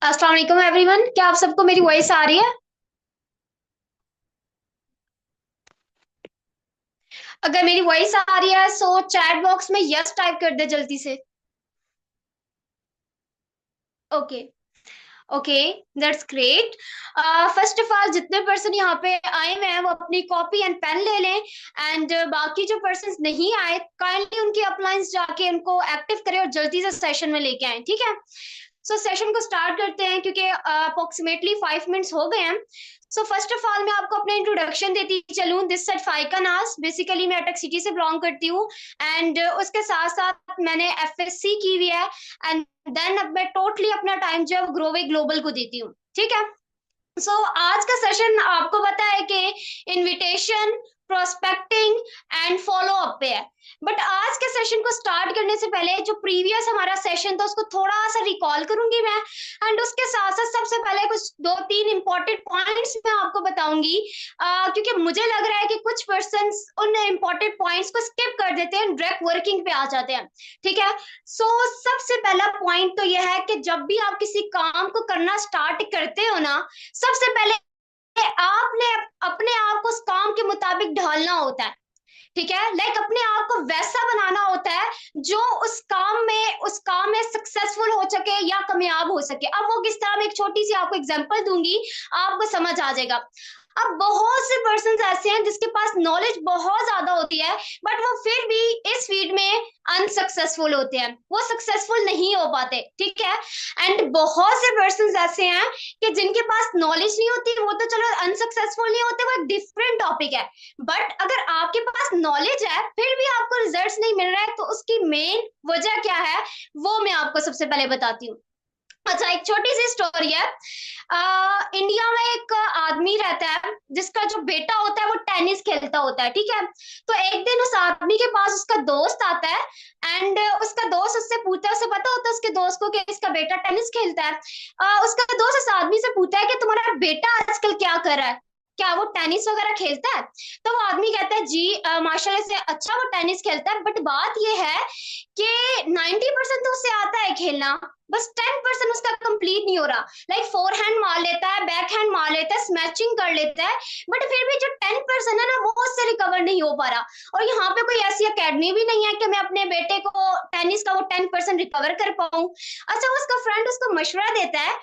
अस्सलाम वालेकुम एवरीवन, क्या आप सबको मेरी वॉइस आ रही है? अगर मेरी वॉइस आ रही है सो चैट बॉक्स में यस टाइप कर दे जल्दी से। Okay. Okay, that's great. First of all जितने पर्सन यहाँ पे आए हुए हैं वो अपनी कॉपी एंड पेन ले लें। एंड बाकी जो पर्सन नहीं आए काइंडली उनकी अपलाइंस जाके उनको एक्टिव करें और जल्दी से सेशन में लेके आए, ठीक है? सो सेशन को स्टार्ट करते हैं क्योंकि अप्रोक्सीमेटली 5 मिनट्स हो गए हैं। सो फर्स्ट ऑफ ऑल मैं आपको अपना इंट्रोडक्शन देती चलूं। दिस सेट फाइका नाज, बेसिकली मैं अटक सिटी से बिलोंग करती हूँ। एंड उसके साथ साथ मैंने एफएससी की हुई है। एंड देन अब मैं टोटली अपना टाइम जो है ग्रोवे ग्लोबल को देती हूँ, ठीक है? आज का सेशन आपको पता है कि invitation, prospecting and follow up पे है। बट आज के सेशन को स्टार्ट करने से पहले जो प्रीवियस हमारा सेशन था उसको थोड़ा सा रिकॉल करूंगी मैं। एंड उसके साथ साथ सबसे पहले कुछ दो तीन इंपॉर्टेंट पॉइंट्स मैं आपको बताऊंगी, क्योंकि मुझे लग रहा है कि कुछ पर्सन उन इंपॉर्टेंट पॉइंट्स को स्किप कर देते हैं, डायरेक्ट वर्किंग पे आ जाते हैं, ठीक है? सबसे पहला पॉइंट तो यह है कि जब भी आप किसी काम को करना स्टार्ट करते हो ना, सबसे पहले आपने अपने आप को उस काम के मुताबिक ढालना होता है, ठीक है? अपने आप को वैसा बनाना होता है जो उस काम में सक्सेसफुल हो सके या कामयाब हो सके। अब वो किस तरह, मैं एक छोटी सी आपको एग्जांपल दूंगी, आपको समझ आ जाएगा। अब बहुत से पर्सन ऐसे हैं जिसके पास नॉलेज बहुत ज्यादा होती है, बट वो फिर भी इस फील्ड में अनसक्सेसफुल होते हैं, वो सक्सेसफुल नहीं हो पाते, ठीक है? एंड बहुत से पर्सन ऐसे हैं कि जिनके पास नॉलेज नहीं होती, वो तो चलो अनसक्सेसफुल नहीं होते, वो एक डिफरेंट टॉपिक है। बट अगर आपके पास नॉलेज है फिर भी आपको रिजल्ट्स नहीं मिल रहा है, तो उसकी मेन वजह क्या है वो मैं आपको सबसे पहले बताती हूँ। अच्छा, एक छोटी सी स्टोरी है। इंडिया में एक आदमी रहता है जिसका जो बेटा होता है वो टेनिस खेलता होता है, ठीक है? तो एक दिन उस आदमी के पास उसका दोस्त आता है। एंड उसका दोस्त उससे पूछता है, उसे पता होता है उसके दोस्त को कि इसका बेटा टेनिस खेलता है। उसका दोस्त उस आदमी से पूछता है कि तुम्हारा बेटा आजकल क्या कर रहा है, क्या वो टेनिस वगैरह खेलता है? तो वो आदमी कहता है जी माशाल्लाह से अच्छा वो टेनिस खेलता है, बट बात ये है कि 90% तो उससे आता है खेलना, बस 10% उसका कंप्लीट नहीं हो रहा। फोर हैंड मार लेता है, बैक हैंड मार लेता है, स्मैचिंग कर लेता है, बट फिर भी जो 10% है ना वो उससे रिकवर नहीं हो पा रहा। और यहाँ पे कोई ऐसी अकेडमी भी नहीं है कि मैं अपने बेटे को टेनिस का वो 10% रिकवर कर पाऊं। अच्छा, उसका फ्रेंड उसको मशवरा देता है,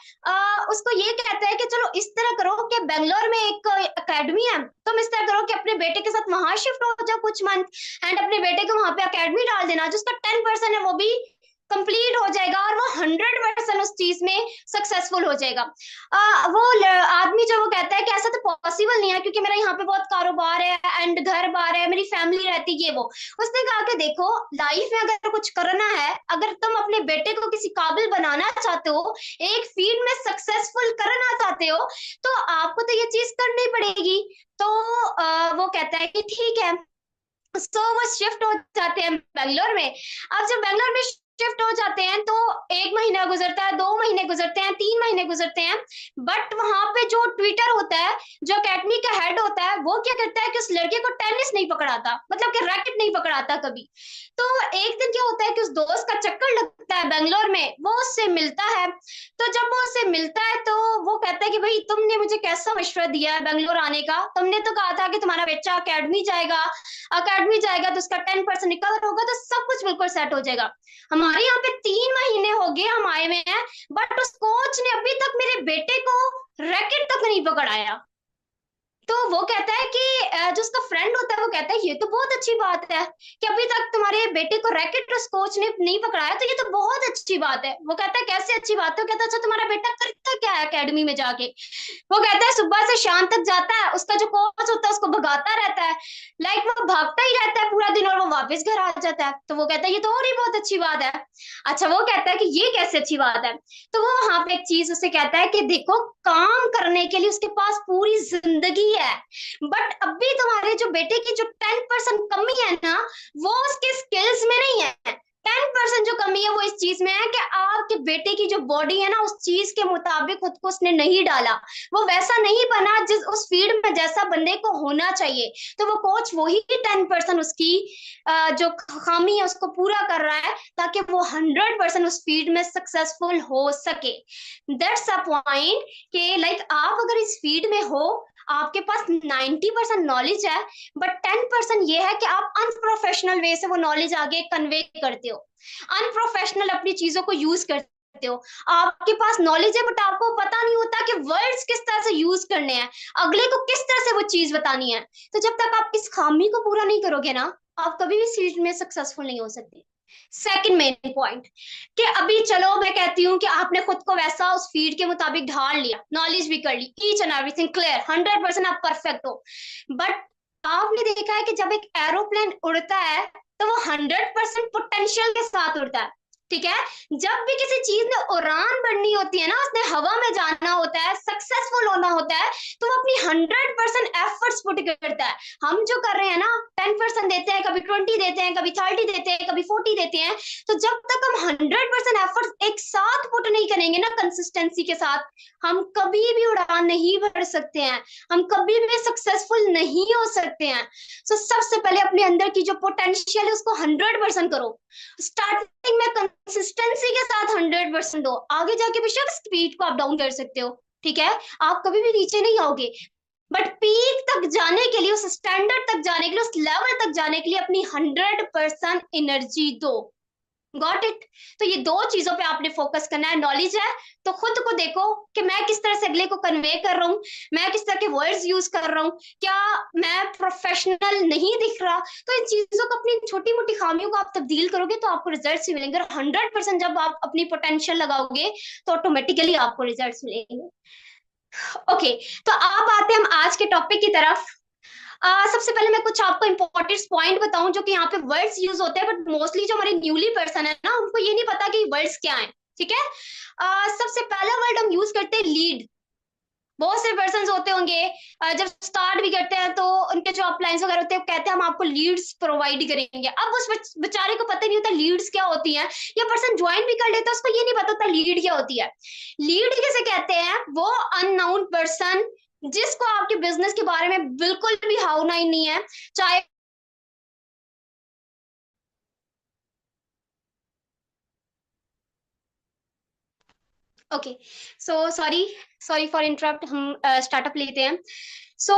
उसको ये कहता है कि चलो इस तरह करो कि बेंगलोर में एक अकेडमी है, तुम इस तरह करो कि अपने बेटे के साथ वहां शिफ्ट हो जाओ कुछ मंथ, एंड अपने बेटे को वहां पे अकेडमी डाल देना, जिसका 10% है वो भी कंप्लीट हो जाएगा और वो 100% उस चीज में सक्सेसफुल हो जाएगा। आदमी जो वो कहता है कि ऐसा तो पॉसिबल नहीं है क्योंकि मेरा यहाँ पे बहुत कारोबार है एंड घर बार है, मेरी फैमिली रहती है, ये वो। उसने कहा कि देखो, लाइफ में अगर कुछ करना है, अगर तुम अपने बेटे को किसी काबिल बनाना चाहते हो, एक फील्ड में सक्सेसफुल करना चाहते हो, तो आपको तो ये चीज करनी पड़ेगी। तो वो कहता है कि ठीक है। वो शिफ्ट हो जाते हैं बेंगलोर में। अब जब बेंगलोर में शिफ्ट हो जाते हैं तो 1 महीना गुजरता है, 2 महीने गुजरते हैं, 3 महीने गुजरते हैं, बट वहां पे जो ट्विटर होता है, जो अकेडमी का हेड होता है, वो क्या करता है कि उस लड़के को टेनिस नहीं पकड़ाता, मतलब कि रैकेट नहीं पकड़ाता कभी। तो एक दिन क्या होता है कि उस दोस्त का चक्कर लगता है बेंगलोर में, वो उससे मिलता है। तो जब वो उससे मिलता है तो वो कहता है कि भाई तुमने मुझे कैसा मशवरा दिया है बेंगलोर आने का, तुमने तो कहा था कि तुम्हारा बच्चा अकेडमी जाएगा तो उसका 10% रिकवर होगा तो सब कुछ बिल्कुल सेट हो जाएगा। हमारे यहाँ पे 3 महीने हो गए हम आए हुए हैं, बट उस कोच ने अभी तक मेरे बेटे को रैकेट तक नहीं पकड़ाया। तो वो कहता है कि जो उसका फ्रेंड होता है वो कहता है ये तो बहुत अच्छी बात है कि अभी तक तुम्हारे बेटे को रैकेट उस कोच ने नहीं पकड़ाया, तो ये तो बहुत अच्छी बात है। वो कहता है कैसे अच्छी बात है? वो कहता है अच्छा तुम्हारा बेटा करता क्या है अकेडमी में जाके? वो कहता है सुबह से शाम तक जाता है, उसका जो कोच होता है उसको भगाता रहता है, वो भागता ही रहता है पूरा दिन और वो वापस घर आ जाता है। तो वो कहता है ये तो और ही बहुत अच्छी बात है। अच्छा, वो कहता है कि ये कैसे अच्छी बात है? तो वो वहां पे एक चीज उसे कहता है कि देखो, काम करने के लिए उसके पास पूरी जिंदगी है, बट अभी तुम्हारे जो बेटे की जो 10% कमी है ना, वो उसके स्किल्स में नहीं है। 10% जो कमी है वो इस चीज में है कि आपके बेटे की जो बॉडी है ना, उस चीज के मुताबिक खुद को उसने नहीं डाला, वो वैसा नहीं बना जिस उस फील्ड में जैसा बंदे को होना चाहिए। तो वो कोच वही 10% उसकी जो खामी है उसको पूरा कर रहा है, ताकि वो 100% उस फील्ड में सक्सेसफुल हो सके। दैट्स अ पॉइंट कि लाइक आप अगर इस फील्ड में हो, आपके पास 90% नॉलेज है, बट 10% ये है कि आप अनप्रोफेशनल वे से वो नॉलेज आगे कन्वे करते हो, अनप्रोफेशनल अपनी चीजों को यूज करते हो। आपके पास नॉलेज है बट आपको पता नहीं होता कि वर्ड्स किस तरह से यूज करने हैं, अगले को किस तरह से वो चीज बतानी है। तो जब तक आप इस खामी को पूरा नहीं करोगे ना, आप कभी भी फील्ड में सक्सेसफुल नहीं हो सकते। सेकंड मेन पॉइंट, कि अभी चलो मैं कहती हूँ कि आपने खुद को वैसा उस फील्ड के मुताबिक ढाल लिया, नॉलेज भी कर ली, ईच एंड एवरीथिंग क्लियर, 100% आप परफेक्ट हो, बट आपने देखा है कि जब एक एरोप्लेन उड़ता है तो वो 100% पोटेंशियल के साथ उड़ता है, ठीक है। जब भी किसी चीज ने उड़ान बढ़नी होती है ना, उसने हवा में जाना होता है, सक्सेसफुल होना होता है, तो वो अपनी 100% एफर्ट्स पुट करता है। हम जो कर रहे हैं ना, 10% देते हैं, कभी 20 देते हैं, कभी 30 देते हैं, कभी 40 देते हैं। तो जब तक हम 100% एफर्ट्स एक साथ पुट नहीं करेंगे ना कंसिस्टेंसी के साथ, हम कभी भी उड़ान नहीं भर सकते हैं, हम कभी भी सक्सेसफुल नहीं हो सकते हैं। तो सबसे पहले अपने अंदर की जो पोटेंशियल है उसको 100% करो, स्टार्टिंग में कंसिस्टेंसी के साथ 100% दो, आगे जाके बेशक स्पीड को आप डाउन कर सकते हो, ठीक है। आप कभी भी नीचे नहीं आओगे, बट पीक तक जाने के लिए, उस स्टैंडर्ड तक जाने के लिए, उस लेवल तक जाने के लिए अपनी 100% एनर्जी दो। Got it. तो ये दो चीजों पे आपने फोकस करना है। नॉलेज है तो खुद को देखो कि मैं किस तरह से अगले को कन्वे कर रहा हूँ, मैं किस तरह के वर्ड्स यूज कर रहा हूँ, क्या मैं प्रोफेशनल नहीं दिख रहा। तो इन चीजों को, अपनी छोटी मोटी खामियों को आप तब्दील करोगे तो आपको रिजल्ट्स भी मिलेंगे। और 100% जब आप अपनी पोटेंशियल लगाओगे तो ऑटोमेटिकली आपको रिजल्ट्स मिलेंगे। ओके, तो आप आते हैं हम आज के टॉपिक की तरफ। सबसे पहले मैं कुछ आपको इंपॉर्टेंट पॉइंट बताऊं जो कि यहाँ पे वर्ड्स यूज होते हैं, बट मोस्टली जो हमारे न्यूली पर्सन है ना, उनको ये नहीं पता कि वर्ड्स क्या है, ठीक है। सबसे पहला वर्ड हम यूज करते हैं लीड। बहुत से पर्सन होते होंगे, जब स्टार्ट भी करते हैं तो उनके जो अपलाइंस वगैरह होते हैं, कहते हैं हम आपको लीड्स प्रोवाइड करेंगे। अब उस बेचारे को पता नहीं होता लीड्स क्या होती है, या पर्सन ज्वाइन भी कर लेता है, उसको ये नहीं पता होता लीड क्या होती है। लीड किसे कहते हैं? वो अननाउन पर्सन जिसको आपके बिजनेस के बारे में बिल्कुल भी हाउना ही नहीं है, चाहे okay. So sorry, sorry for interrupt, हम स्टार्टअप लेते हैं। सो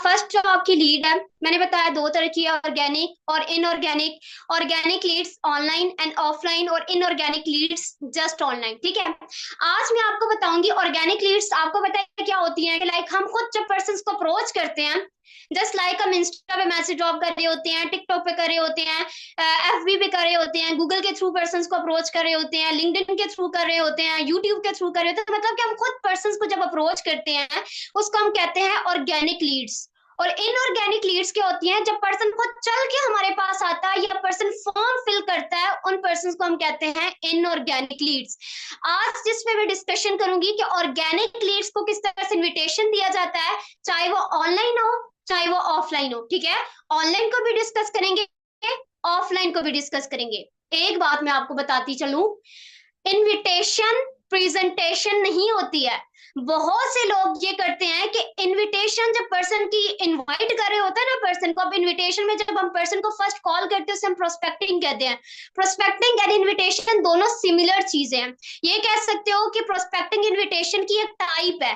फर्स्ट जो आपकी लीड है, मैंने बताया दो तरह की है, ऑर्गेनिक और inorganic. Organic leads online and offline, और इनऑर्गेनिक लीड्स जस्ट ऑनलाइन, ठीक है। आज मैं आपको बताऊंगी ऑर्गेनिक लीड्स आपको पता है क्या होती है, कि लाइक हम खुद जब पर्सन को अप्रोच करते हैं, जस्ट लाइक हम इंस्टा पे मैसेज ड्रॉप कर रहे होते हैं, टिकटॉक पे कर रहे होते हैं, एफबी पे कर रहे होते हैं, गूगल के थ्रू पर्सन को अप्रोच कर रहे होते हैं, लिंक्डइन के थ्रू कर रहे होते हैं, यूट्यूब के थ्रू कर रहे होते हैं, मतलब कि हम खुद पर्सन को जब अप्रोच करते हैं उसको हम कहते हैं ऑर्गेनिक लीड्स। और इनऑर्गेनिक लीड्स क्या होती हैं? जब पर्सन खुद चल के हमारे पास आता है या पर्सन फॉर्म फिल करता है, उन पर्सन को हम कहते हैं इनऑर्गेनिक लीड्स। आज जिसमें मैं डिस्कशन करूंगी कि ऑर्गेनिक लीड्स को किस तरह से इन्विटेशन दिया जाता है, चाहे वो ऑनलाइन हो चाहे वो ऑफलाइन हो, ठीक है। ऑनलाइन को भी डिस्कस करेंगे, ऑफलाइन को भी डिस्कस करेंगे। एक बात मैं आपको बताती चलूं, इनविटेशन प्रेजेंटेशन नहीं होती है। बहुत से लोग ये करते हैं कि इनविटेशन जब पर्सन की इनवाइट कर रहे होते हैं ना पर्सन को, अब इनविटेशन में जब हम पर्सन को फर्स्ट कॉल करते हैं उसे हम प्रोस्पेक्टिंग कहते हैं। प्रोस्पेक्टिंग एंड इनविटेशन दोनों सिमिलर चीजें हैं। ये कह सकते हो कि प्रोस्पेक्टिंग इनविटेशन की एक टाइप है।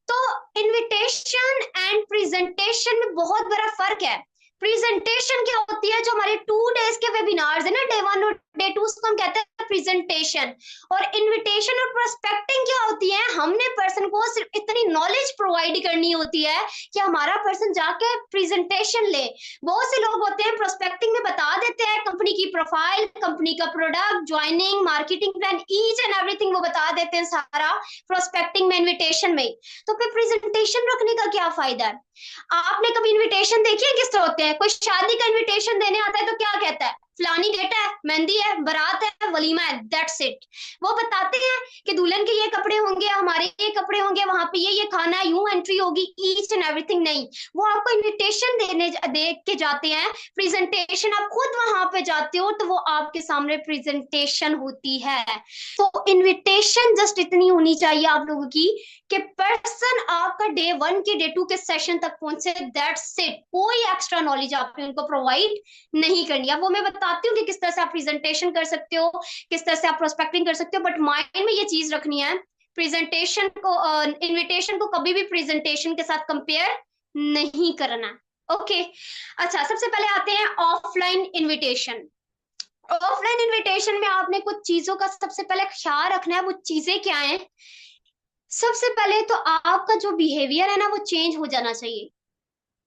तो इनविटेशन एंड प्रेजेंटेशन में बहुत बड़ा फर्क है। प्रेजेंटेशन क्या होती है? जो हमारे 2 डेज के वेबिनार्स है ना, डे 1 और डे 2, उसको हम कहते हैं प्रेजेंटेशन। और इनविटेशन और प्रोस्पेक्टिंग क्या होती है? हमने पर्सन को सिर्फ इतनी नॉलेज प्रोवाइड करनी होती है कि हमारा पर्सन जाके प्रेजेंटेशन ले। बहुत से लोग होते हैं प्रोस्पेक्टिंग में बता देते हैं कंपनी की प्रोफाइल, कंपनी का product, joining, marketing plan, each and everything वो बता देते हैं सारा प्रोस्पेक्टिंग में, इन्विटेशन में। तो फिर प्रेजेंटेशन रखने का क्या फायदा है? आपने कभी इनविटेशन देखी है किस तरह होते हैं? कोई शादी का इनविटेशन देने आता है तो क्या कहता है? फलानी डेट है, मेहंदी है, बारात है, वलीमा है, दैट्स इट। वो बताते हैं कि दुल्हन के ये कपड़े होंगे, हमारे ये कपड़े होंगे, वहां पे ये खाना है, यूं एंट्री होगी, ईच एंड एवरीथिंग नहीं। वो आपको इनविटेशन दे के जाते हैं, प्रेजेंटेशन आप खुद वहां पे जाते हो तो वो आपके सामने प्रेजेंटेशन होती है। तो इनविटेशन जस्ट इतनी होनी चाहिए आप लोगों की कि पर्सन आपका डे 1 के डे 2 के सेशन तक पहुंचे, दैट्स इट। कोई एक्स्ट्रा नॉलेज आपने उनको प्रोवाइड नहीं करनी है। वो मैं बताती हूँ कि किस तरह से आप प्रेजेंटेशन कर सकते हो, किस तरह से आप प्रोस्पेक्टिंग कर सकते हो, बट माइंड में ये चीज रखनी है, प्रेजेंटेशन को इनविटेशन को कभी भी प्रेजेंटेशन के साथ कंपेयर नहीं करना। ओके अच्छा, सबसे पहले आते हैं ऑफलाइन इनविटेशन। ऑफलाइन इनविटेशन में आपने कुछ चीजों का सबसे पहले ख्याल रखना है। वो चीजें क्या है? सबसे पहले तो आपका जो बिहेवियर है ना वो चेंज हो जाना चाहिए।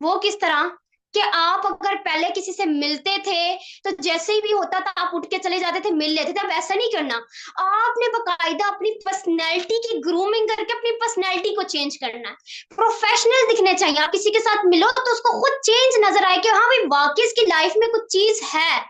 वो किस तरह कि आप अगर पहले किसी से मिलते थे तो जैसे ही भी होता था आप उठ के चले जाते थे, मिल लेते थे। अब ऐसा नहीं करना, आपने बकायदा अपनी पर्सनैलिटी की ग्रूमिंग करके अपनी पर्सनैलिटी को चेंज करना है। प्रोफेशनल दिखने चाहिए। आप किसी के साथ मिलो तो उसको खुद चेंज नजर आए कि हाँ भाई वाकई इसकी लाइफ में कुछ चीज है,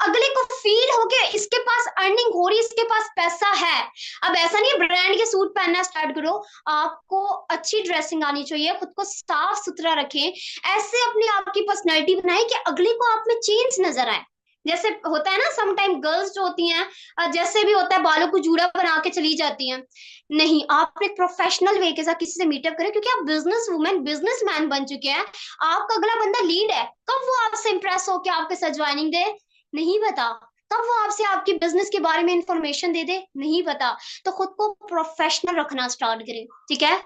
अगले को फील हो के इसके पास अर्निंग हो रही, इसके पास पैसा है। अब ऐसा नहीं ब्रांड के सूट पहनना स्टार्ट करो, आपको अच्छी ड्रेसिंग आनी चाहिए, खुद को साफ सुथरा रखें, ऐसे अपने आप की पर्सनैलिटी बनाए कि अगले को आप में चेंज नजर आए। जैसे होता है ना सम टाइम गर्ल्स जो होती हैं जैसे भी होता है बालों को जूड़ा बना के चली जाती हैं। नहीं, आप एक प्रोफेशनल वे के साथ किसी से मीटअप करें, क्योंकि आप बिजनेस वुमेन बिजनेस मैन बन चुके हैं। आपका अगला बंदा लीड है, कब वो आपसे इंप्रेस होकर आपके साथ ज्वाइनिंग दे नहीं पता, तब वो आपसे आपकी बिजनेस के बारे में इंफॉर्मेशन दे दे नहीं पता। तो खुद को प्रोफेशनल रखना स्टार्ट करें, ठीक है।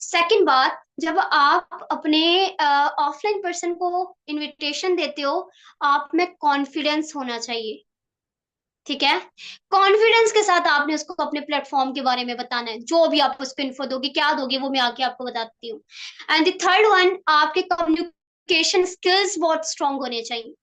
सेकंड बात, जब आप अपने ऑफलाइन पर्सन को इनविटेशन देते हो, आप में कॉन्फिडेंस होना चाहिए, ठीक है। कॉन्फिडेंस के साथ आपने उसको अपने प्लेटफॉर्म के बारे में बताना है। जो भी आप उसको इन्फो दोगे, क्या दोगे, वो मैं आके आपको बताती हूँ। एंड द थर्ड वन, आपके कम्युनिकेशन स्किल्स बहुत स्ट्रांग होने चाहिए,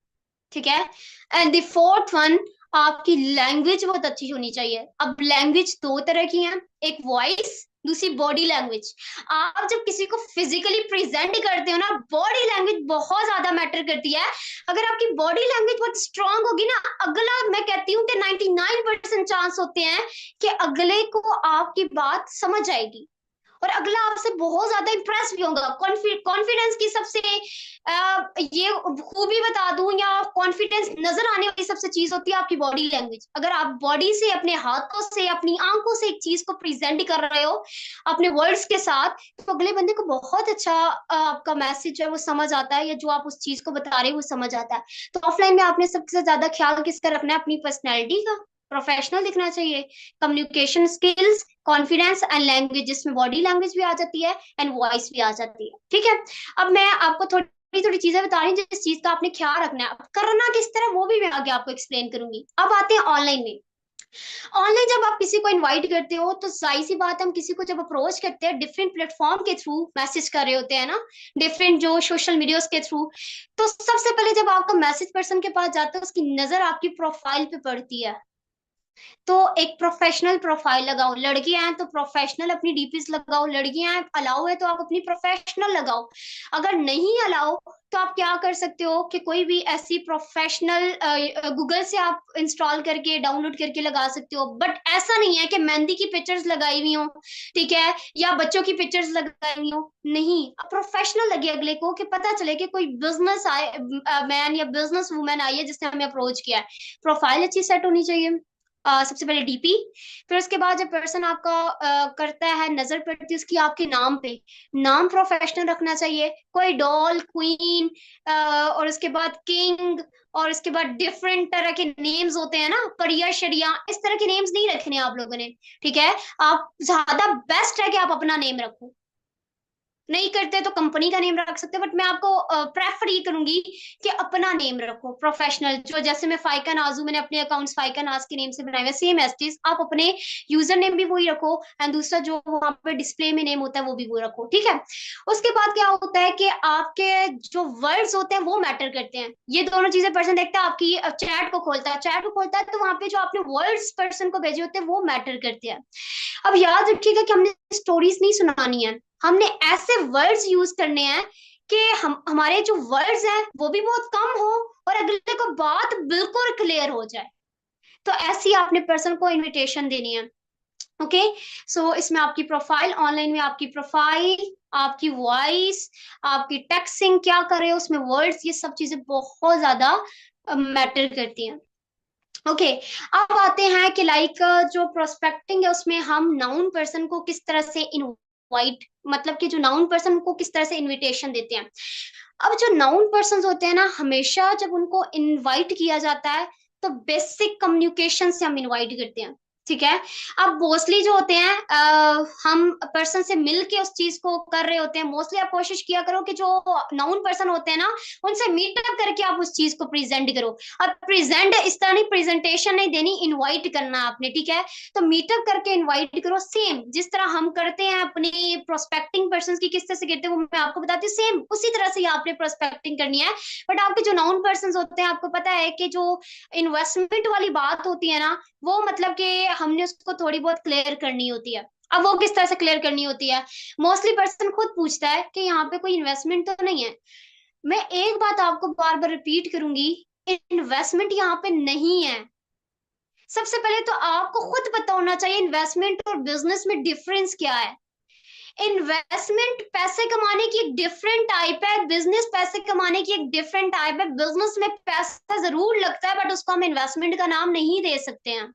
ठीक है। एंड द फोर्थ वन, आपकी लैंग्वेज बहुत अच्छी होनी चाहिए। अब लैंग्वेज दो तरह की है, एक वॉइस, दूसरी बॉडी लैंग्वेज। आप जब किसी को फिजिकली प्रेजेंट करते हो ना, बॉडी लैंग्वेज बहुत ज्यादा मैटर करती है। अगर आपकी बॉडी लैंग्वेज बहुत स्ट्रांग होगी ना, अगला, मैं कहती हूँ कि 99% चांस होते हैं कि अगले को आपकी बात समझ आएगी और अगला आपसे बहुत ज्यादा इंप्रेस भी होगा। कॉन्फिडेंस की सबसे ये खूबी बता दूं या कॉन्फिडेंस नजर आने वाली सबसे चीज होती है आपकी बॉडी लैंग्वेज। अगर आप बॉडी से, अपने हाथों से, अपनी आंखों से एक चीज को प्रेजेंट कर रहे हो अपने वर्ड्स के साथ, तो अगले बंदे को बहुत अच्छा आपका मैसेज है वो समझ आता है, या जो आप उस चीज को बता रहे हो वो समझ आता है। तो ऑफलाइन में आपने सबसे ज्यादा ख्याल किसका रखना है? अपनी पर्सनैलिटी का, प्रोफेशनल दिखना चाहिए, communication skills, confidence and language, जिसमें बॉडी लैंग्वेज भी आ जाती है एंड वॉइस भी आ जाती है, ठीक है। अब मैं आपको थोड़ी थोड़ी चीजें बता रही हूँ जिस चीज का आपने ख्याल रखना है। अब करना किस तरह वो भी मैं आगे आपको एक्सप्लेन करूंगी। अब आते हैं ऑनलाइन में। ऑनलाइन जब आप किसी को इनवाइट करते हो तो जाहिर सी बात, हम किसी को जब अप्रोच करते हैं डिफरेंट प्लेटफॉर्म के थ्रू मैसेज कर रहे होते हैं ना, डिफरेंट जो सोशल मीडियाज के थ्रू, तो सबसे पहले जब आपका मैसेज पर्सन के पास जाता है उसकी नजर आपकी प्रोफाइल पे पड़ती है। तो एक प्रोफेशनल प्रोफाइल लगाओ। लड़कियां हैं तो प्रोफेशनल अपनी डीपीज लगाओ, लड़कियां हैं अलाउ है तो आप अपनी प्रोफेशनल लगाओ। अगर नहीं अलाउ तो आप क्या कर सकते हो कि कोई भी ऐसी प्रोफेशनल गूगल से आप इंस्टॉल करके डाउनलोड करके लगा सकते हो। बट ऐसा नहीं है कि मेहंदी की पिक्चर्स लगाई हुई हो, ठीक है, या बच्चों की पिक्चर्स लगाई हुई हो, नहीं। प्रोफेशनल लगे अगले को, कि पता चले कि कोई बिजनेस आए मैन या बिजनेस वुमेन आई है जिसने हमें अप्रोच किया है। प्रोफाइल अच्छी सेट होनी चाहिए, सबसे पहले डीपी। फिर उसके बाद जब पर्सन आपका करता है, नजर पड़ती है उसकी आपके नाम पे, नाम प्रोफेशनल रखना चाहिए। कोई डॉल, क्वीन और उसके बाद किंग और उसके बाद डिफरेंट तरह के नेम्स होते हैं ना, परिया शरिया, इस तरह के नेम्स नहीं रखने आप लोगों ने, ठीक है। आप ज्यादा बेस्ट है कि आप अपना नेम रखो, नहीं करते तो कंपनी का नेम रख सकते हो, बट मैं आपको प्रेफर ये करूंगी कि अपना नेम रखो प्रोफेशनल। जो जैसे मैं फाइका नाजू, मैंने अपने अकाउंट्स फाइका नाज के नेम से बनाए हुए, सेम एस्टिस आप अपने यूजर नेम भी वही रखो एंड दूसरा जो वहां पे डिस्प्ले में नेम होता है वो भी वो रखो, ठीक है। उसके बाद क्या होता है कि आपके जो वर्ड्स होते हैं वो मैटर करते हैं। ये दोनों चीजें पर्सन देखता है, आपकी चैट को खोलता है, चैट को खोलता है तो वहां पे जो आपने वर्ड्स पर्सन को भेजे होते हैं वो मैटर करते हैं। अब याद रखिएगा कि हमने स्टोरीज नहीं सुनानी है, हमने ऐसे वर्ड्स यूज करने हैं कि हमारे जो वर्ड्स हैं वो भी बहुत कम हो और अगले को बात बिल्कुल क्लियर हो जाए। तो ऐसी आपने पर्सन को इनविटेशन देनी है। ओके, सो इसमें आपकी प्रोफाइल, ऑनलाइन में आपकी प्रोफाइल, आपकी वॉइस, आपकी टेक्सिंग क्या कर रहे हो उसमें वर्ड्स, ये सब चीजें बहुत ज्यादा मैटर करती हैं। ओके, अब आते हैं कि लाइक जो प्रोस्पेक्टिंग है उसमें हम नाउन पर्सन को किस तरह से इनवाइट, मतलब कि जो नाउन पर्सन को किस तरह से इनविटेशन देते हैं। अब जो नाउन पर्सन होते हैं ना, हमेशा जब उनको इनवाइट किया जाता है तो बेसिक कम्युनिकेशन से हम इनवाइट करते हैं, ठीक है। अब मोस्टली जो होते हैं हम पर्सन से मिल के उस चीज को कर रहे होते हैं। मोस्टली आप कोशिश किया करो कि जो नाउन पर्सन होते हैं ना, उनसे मीटअप करके आप उस चीज को प्रेजेंट करो। और प्रेजेंट इस तरह नहीं, प्रेजेंटेशन नहीं देनी, इनवाइट करना आपने, ठीक है। तो मीटअप करके इनवाइट करो, सेम जिस तरह हम करते हैं अपनी प्रोस्पेक्टिंग पर्सन की किस तरह से करते हैं वो मैं आपको बताती हूँ, सेम उसी तरह से आपने प्रोस्पेक्टिंग करनी है। बट आपके जो नाउन पर्सन होते हैं, आपको पता है कि जो इन्वेस्टमेंट वाली बात होती है ना, वो मतलब कि हमने उसको थोड़ी बहुत क्लियर करनी होती है। अब वो किस तरह से क्लियर करनी होती है, मोस्टली पर्सन खुद पूछता है कि यहाँ पे कोई इन्वेस्टमेंट तो नहीं है। मैं एक बात आपको बार बार रिपीट करूंगी, इन्वेस्टमेंट यहाँ पे नहीं है। सबसे पहले तो आपको खुद पता होना चाहिए इन्वेस्टमेंट और बिजनेस में डिफरेंस क्या है। इन्वेस्टमेंट पैसे कमाने की एक डिफरेंट टाइप है, बिजनेस पैसे कमाने की एक डिफरेंट टाइप है। बिजनेस में पैसा जरूर लगता है बट उसको हम इन्वेस्टमेंट का नाम नहीं दे सकते हैं।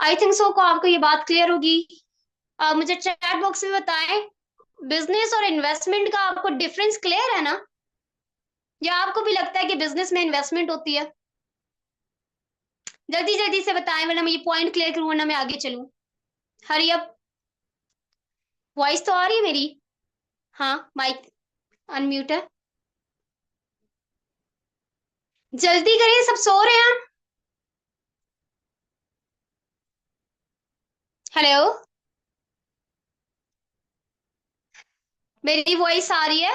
आई थिंक सो को आपको ये बात क्लियर होगी। मुझे चैट बॉक्स में बताएं, बिजनेस और इन्वेस्टमेंट का आपको डिफरेंस क्लियर है ना, या आपको भी लगता है कि बिजनेस में इन्वेस्टमेंट होती है? जल्दी जल्दी से बताएं वरना मैं ये पॉइंट क्लियर करूं, वरना मैं आगे चलूं। हरी अप, वॉइस तो आ रही है मेरी? हाँ, माइक अनम्यूट है। जल्दी करिए, सब सो रहे हैं। हेलो, मेरी वॉइस आ रही है?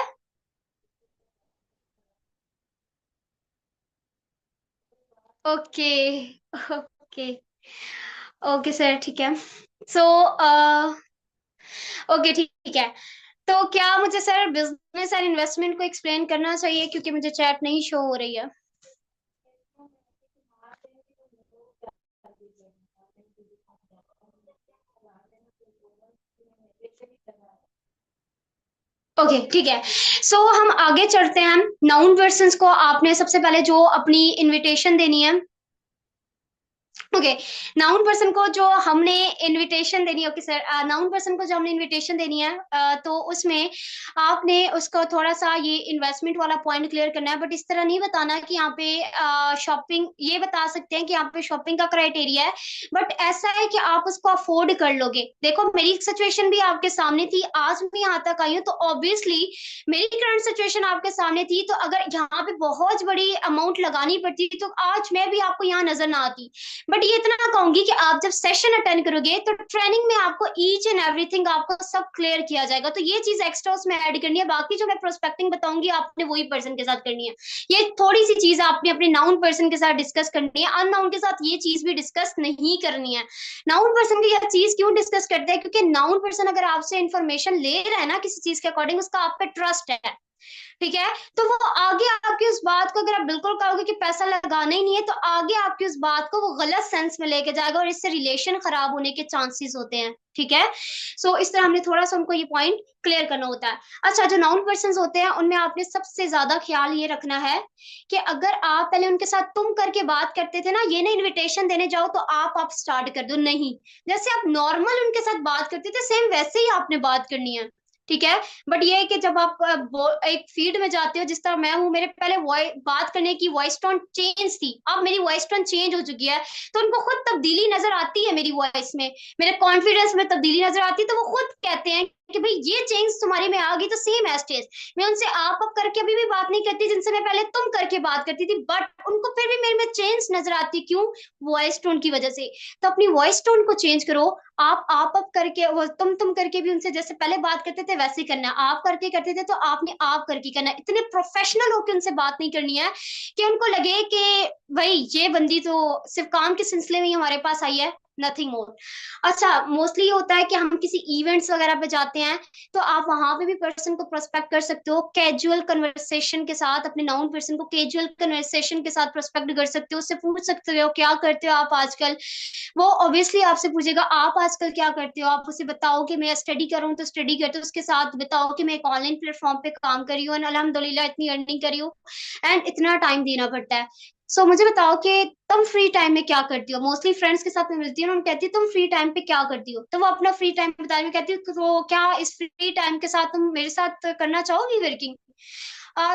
ओके, ओके, ओके सर, ठीक है। सो ओके, ठीक है। तो क्या मुझे सर बिजनेस एंड इन्वेस्टमेंट को एक्सप्लेन करना चाहिए, क्योंकि मुझे चैट नहीं शो हो रही है। ओके, ठीक है। सो हम आगे चलते हैं। नाउन पर्सन्स को आपने सबसे पहले जो अपनी इनविटेशन देनी है, ओके, नाउन पर्सन को जो हमने इनविटेशन देनी है, ओके सर, नाउन पर्सन को जो हमने इनविटेशन देनी है, तो उसमें आपने उसको थोड़ा सा ये इन्वेस्टमेंट वाला पॉइंट क्लियर करना है। बट इस तरह नहीं बताना कि यहाँ पे शॉपिंग, ये बता सकते हैं कि यहाँ पे शॉपिंग का क्राइटेरिया है, बट ऐसा है कि आप उसको अफोर्ड कर लोगे। देखो मेरी सिचुएशन भी आपके सामने थी, आज मैं यहाँ तक आई हूँ, तो ऑब्वियसली मेरी करंट सिचुएशन आपके सामने थी, तो अगर यहाँ पे बहुत बड़ी अमाउंट लगानी पड़ती तो आज मैं भी आपको यहाँ नजर ना आती। बट ये इतना कहूंगी कि आप जब सेशन अटेंड करोगे तो ट्रेनिंग में आपको ईच एंड एवरीथिंग आपको सब क्लियर किया जाएगा। तो ये चीज एक्स्ट्रा उसमें ऐड करनी है। बाकी जो मैं प्रोस्पेक्टिंग बताऊंगी आपने वही पर्सन के साथ करनी है। ये थोड़ी सी चीज आपने अपने नाउन पर्सन के साथ डिस्कस करनी है, अननाउन के साथ ये चीज भी डिस्कस नहीं करनी है। नाउन पर्सन की यह चीज क्यों डिस्कस करते हैं, क्योंकि नाउन पर्सन अगर आपसे इंफॉर्मेशन ले रहा है ना किसी चीज के अकॉर्डिंग, उसका आप पे ट्रस्ट है, ठीक है। तो वो आगे आपकी उस बात को, अगर आप बिल्कुल कहोगे कि पैसा लगाना ही नहीं है, तो आगे आपकी उस बात को वो गलत सेंस में लेके जाएगा और इससे रिलेशन खराब होने के चांसेस होते हैं, ठीक है। सो इस तरह हमने थोड़ा सा उनको ये पॉइंट क्लियर करना होता है। अच्छा, जो नाउन पर्सन होते हैं उनमें आपने सबसे ज्यादा ख्याल ये रखना है कि अगर आप पहले उनके साथ तुम करके बात करते थे ना, ये ना इन्विटेशन देने जाओ तो आप स्टार्ट कर दो, नहीं, जैसे आप नॉर्मल उनके साथ बात करते थे सेम वैसे ही आपने बात करनी है, ठीक है। बट ये है कि जब आप एक फील्ड में जाते हो, जिस तरह मैं हूँ, मेरे पहले बात करने की वॉइस टोन चेंज थी, अब मेरी वॉइस टोन चेंज हो चुकी है, तो उनको खुद तब्दीली नजर आती है मेरी वॉइस में, मेरे कॉन्फिडेंस में तब्दीली नजर आती है। तो वो खुद कहते हैं कि भाई ये चेंज तुम्हारे में आ गई, तो सेम एस्टेज मैं उनसे आप करके अभी भी बात नहीं करती, जिनसे मैं पहले तुम करके बात करती थी, बट उनको फिर भी मेरे में चेंज नजर आती, क्यों? वॉइस टोन की वजह से। तो अपनी वॉइस टोन को चेंज करो। आप करके, वो तुम करके भी उनसे जैसे पहले बात करते थे वैसे ही करना है, आप करके करते थे तो आपने आप करके करना है। इतने प्रोफेशनल होकर उनसे बात नहीं करनी है कि उनको लगे कि भाई ये बंदी तो सिर्फ काम के सिलसिले में ही हमारे पास आई है, नथिंग मोर। अच्छा, मोस्टली होता है कि हम किसी इवेंट्स वगैरह पे जाते हैं, तो आप वहां पे भी पर्सन को प्रोस्पेक्ट कर सकते हो कैजुअल कन्वर्सेशन के साथ, अपने नाउन पर्सन को कैजुअल कन्वर्सेशन के साथ प्रोस्पेक्ट कर सकते हो, उससे पूछ सकते हो क्या करते हो आप आजकल। वो ऑब्वियसली आपसे पूछेगा आप आजकल क्या करते हो, आप उसे बताओ कि मैं स्टडी कर रहा हूँ तो स्टडी करते हो, उसके साथ बताओ कि मैं एक ऑनलाइन प्लेटफॉर्म पे काम कर रही हूँ और अल्हम्दुलिल्लाह इतनी अर्निंग करी हूँ, एंड इतना टाइम देना पड़ता है। मुझे बताओ कि तुम फ्री टाइम में क्या करती हो। मोस्टली फ्रेंड्स के साथ में मिलती हूँ, उन्होंने कहती है तुम फ्री टाइम पे क्या करती हो, तो वो अपना फ्री टाइम बता रही, कहती हूँ तो क्या इस फ्री टाइम के साथ तुम मेरे साथ करना चाहोगी वर्किंग।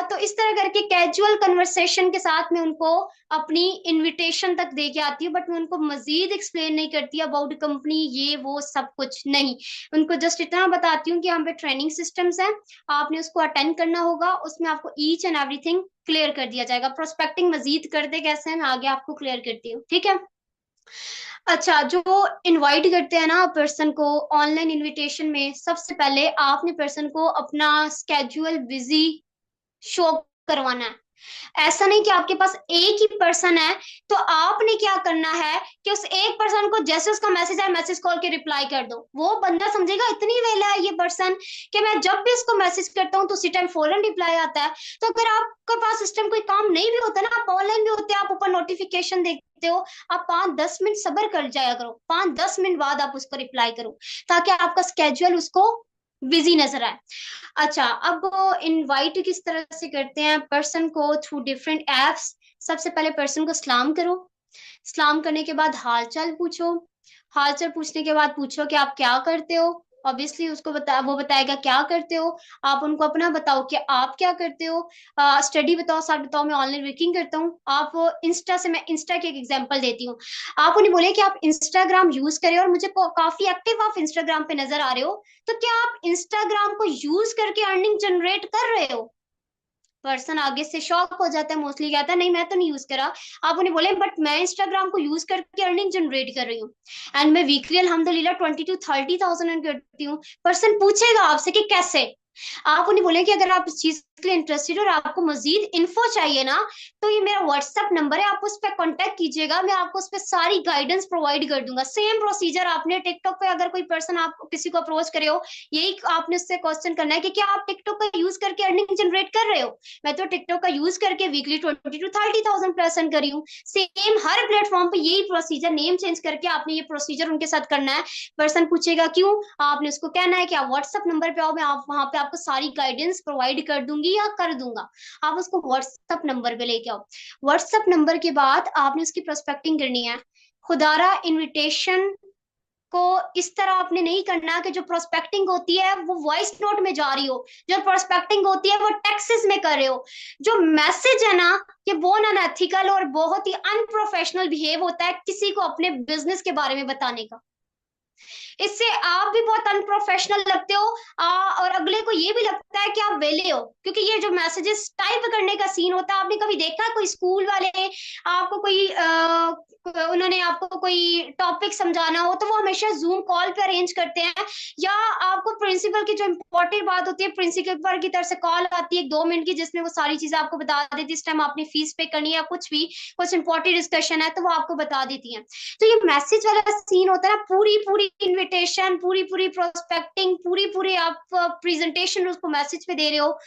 तो इस तरह करके कैजुअल कन्वर्सेशन के साथ मैं उनको अपनी इनविटेशन तक दे के आती हूँ, बट मैं उनको मजीद एक्सप्लेन नहीं करती अबाउट कंपनी ये वो सब कुछ नहीं। उनको जस्ट इतना बताती हूँ कि यहाँ पे ट्रेनिंग सिस्टम्स हैं, आपने उसको अटेंड करना होगा, उसमें आपको ईच एंड एवरीथिंग क्लियर कर दिया जाएगा। प्रोस्पेक्टिंग मजीद करते कैसे हैं मैं आगे आपको क्लियर करती हूँ, ठीक है। अच्छा, जो इनवाइट करते हैं ना पर्सन को ऑनलाइन इनविटेशन में, सबसे पहले आपने पर्सन को अपना स्केड्यूल बिजी शो करवाना है। ऐसा नहीं कि आपके पास एक ही पर्सन है तो आपने क्या करना है कि उस एक पर्सन को जैसे उसका मैसेज आए मैसेज कॉल के रिप्लाई कर दो। वो बंदा समझेगा इतनी वेला है ये पर्सन कि मैं जब भी इसको मैसेज करता हूँ तो उसी टाइम फौरन रिप्लाई आता है। तो अगर आपके पास सिस्टम कोई काम नहीं भी होता ना, आप ऑनलाइन भी होते हैं, आप ऊपर नोटिफिकेशन देखते हो, आप 5-10 मिनट सब्र कर जाया करो, 5-10 मिनट बाद आप उसको रिप्लाई करो, ताकि आपका स्केड्यूल उसको बिजी नजर आए। अच्छा, अब इनवाइट किस तरह से करते हैं पर्सन को, थ्रू डिफरेंट एप्स। सबसे पहले पर्सन को सलाम करो, सलाम करने के बाद हाल चाल पूछो, हाल चाल पूछने के बाद पूछो कि आप क्या करते हो। ऑब्वियसली उसको वो बताएगा क्या करते हो, आप उनको अपना बताओ कि आप क्या करते हो। स्टडी बताओ, साथ बताओ मैं ऑनलाइन वर्किंग करता हूँ। आप इंस्टा से, मैं इंस्टा की एक एग्जांपल देती हूँ, आप उन्हें बोले कि आप इंस्टाग्राम यूज करें और मुझे काफी एक्टिव आप इंस्टाग्राम पे नजर आ रहे हो, तो क्या आप इंस्टाग्राम को यूज करके अर्निंग जनरेट कर रहे हो। पर्सन आगे से शॉक हो जाता है, मोस्टली कहता है नहीं मैं तो नहीं यूज करा। आप उन्हें बोले बट मैं इंस्टाग्राम को यूज करके अर्निंग जनरेट कर रही हूँ, एंड मैं वीकली अल्हम्दुलिल्लाह 20 to 30 thousand अर्न करती हूँ। पर्सन पूछेगा आपसे कि कैसे। आप उन्हें बोले कि अगर आप इस चीज के लिए इंटरेस्टेड और आपको मजीद इन्फो चाहिए ना, तो ये मेरा व्हाट्सएप नंबर है, आप उस पर कॉन्टेक्ट कीजिएगा, मैं आपको उस पर सारी गाइडेंस प्रोवाइड कर दूंगा। सेम प्रोसीजर आपने टिकटॉक पे अगर कोई पर्सन आप किसी को अप्रोच करे हो, यही आपने उससे क्वेश्चन करना है कि क्या आप टिकटॉक का यूज करके अर्निंग जनरेट कर रहे हो। मैं तो टिकटॉक का यूज करके weekly 20 to 30 thousand plus earn करी हूँ। सेम हर प्लेटफॉर्म पे यही प्रोसीजर, नेम चेंज करके आपने ये प्रोसीजर उनके साथ करना है। पर्सन पूछेगा क्यों, आपने उसको कहना है कि आप व्हाट्सएप नंबर पे आओ, मैं आप वहां पे आपको सारी गाइडेंस प्रोवाइड कर दूंगी या कर दूंगा। आप उसको व्हाट्सएप नंबर पे लेके आओ। व्हाट्सएप नंबर के बाद आपने उसकी प्रोस्पेक्टिंग करनी है। खुदारा इनविटेशन को इस तरह आपने नहीं करना कि जो प्रोस्पेक्टिंग होती है वो वॉइस नोट में जा रही हो, जो प्रोस्पेक्टिंग होती है वो टेक्स्ट में कर रहे हो। जो मैसेज है ना, ये वो ना एथिकल और बहुत ही अनप्रोफेशनल बिहेव होता है किसी को अपने बिजनेस के बारे में बताने का। इससे आप भी बहुत अनप्रोफेशनल लगते हो, और अगले को ये भी लगता है कि आप वेले हो, क्योंकि ये जो मैसेजेस टाइप करने का सीन होता है, आपने कभी देखा है कोई स्कूल वाले आपको कोई उन्होंने आपको कोई टॉपिक समझाना हो तो वो हमेशा जूम कॉल पे अरेंज करते हैं, या आपको प्रिंसिपल की जो इंपॉर्टेंट बात होती है प्रिंसिपल की तरफ से कॉल आती है 2 मिनट की, जिसमें वो सारी चीजें आपको बता देती है, इस टाइम आपने फीस पे करनी है या कुछ भी, कुछ इंपॉर्टेंट डिस्कशन है तो वो आपको बता देती है। तो ये मैसेज वाला सीन होता है ना, पूरी पूरी इनविटेशन, पूरी पूरी प्रोस्पेक्टिंग, पूरी पूरी आप प्रेजेंटेशन उसको मैसेज पे दे रहे हो,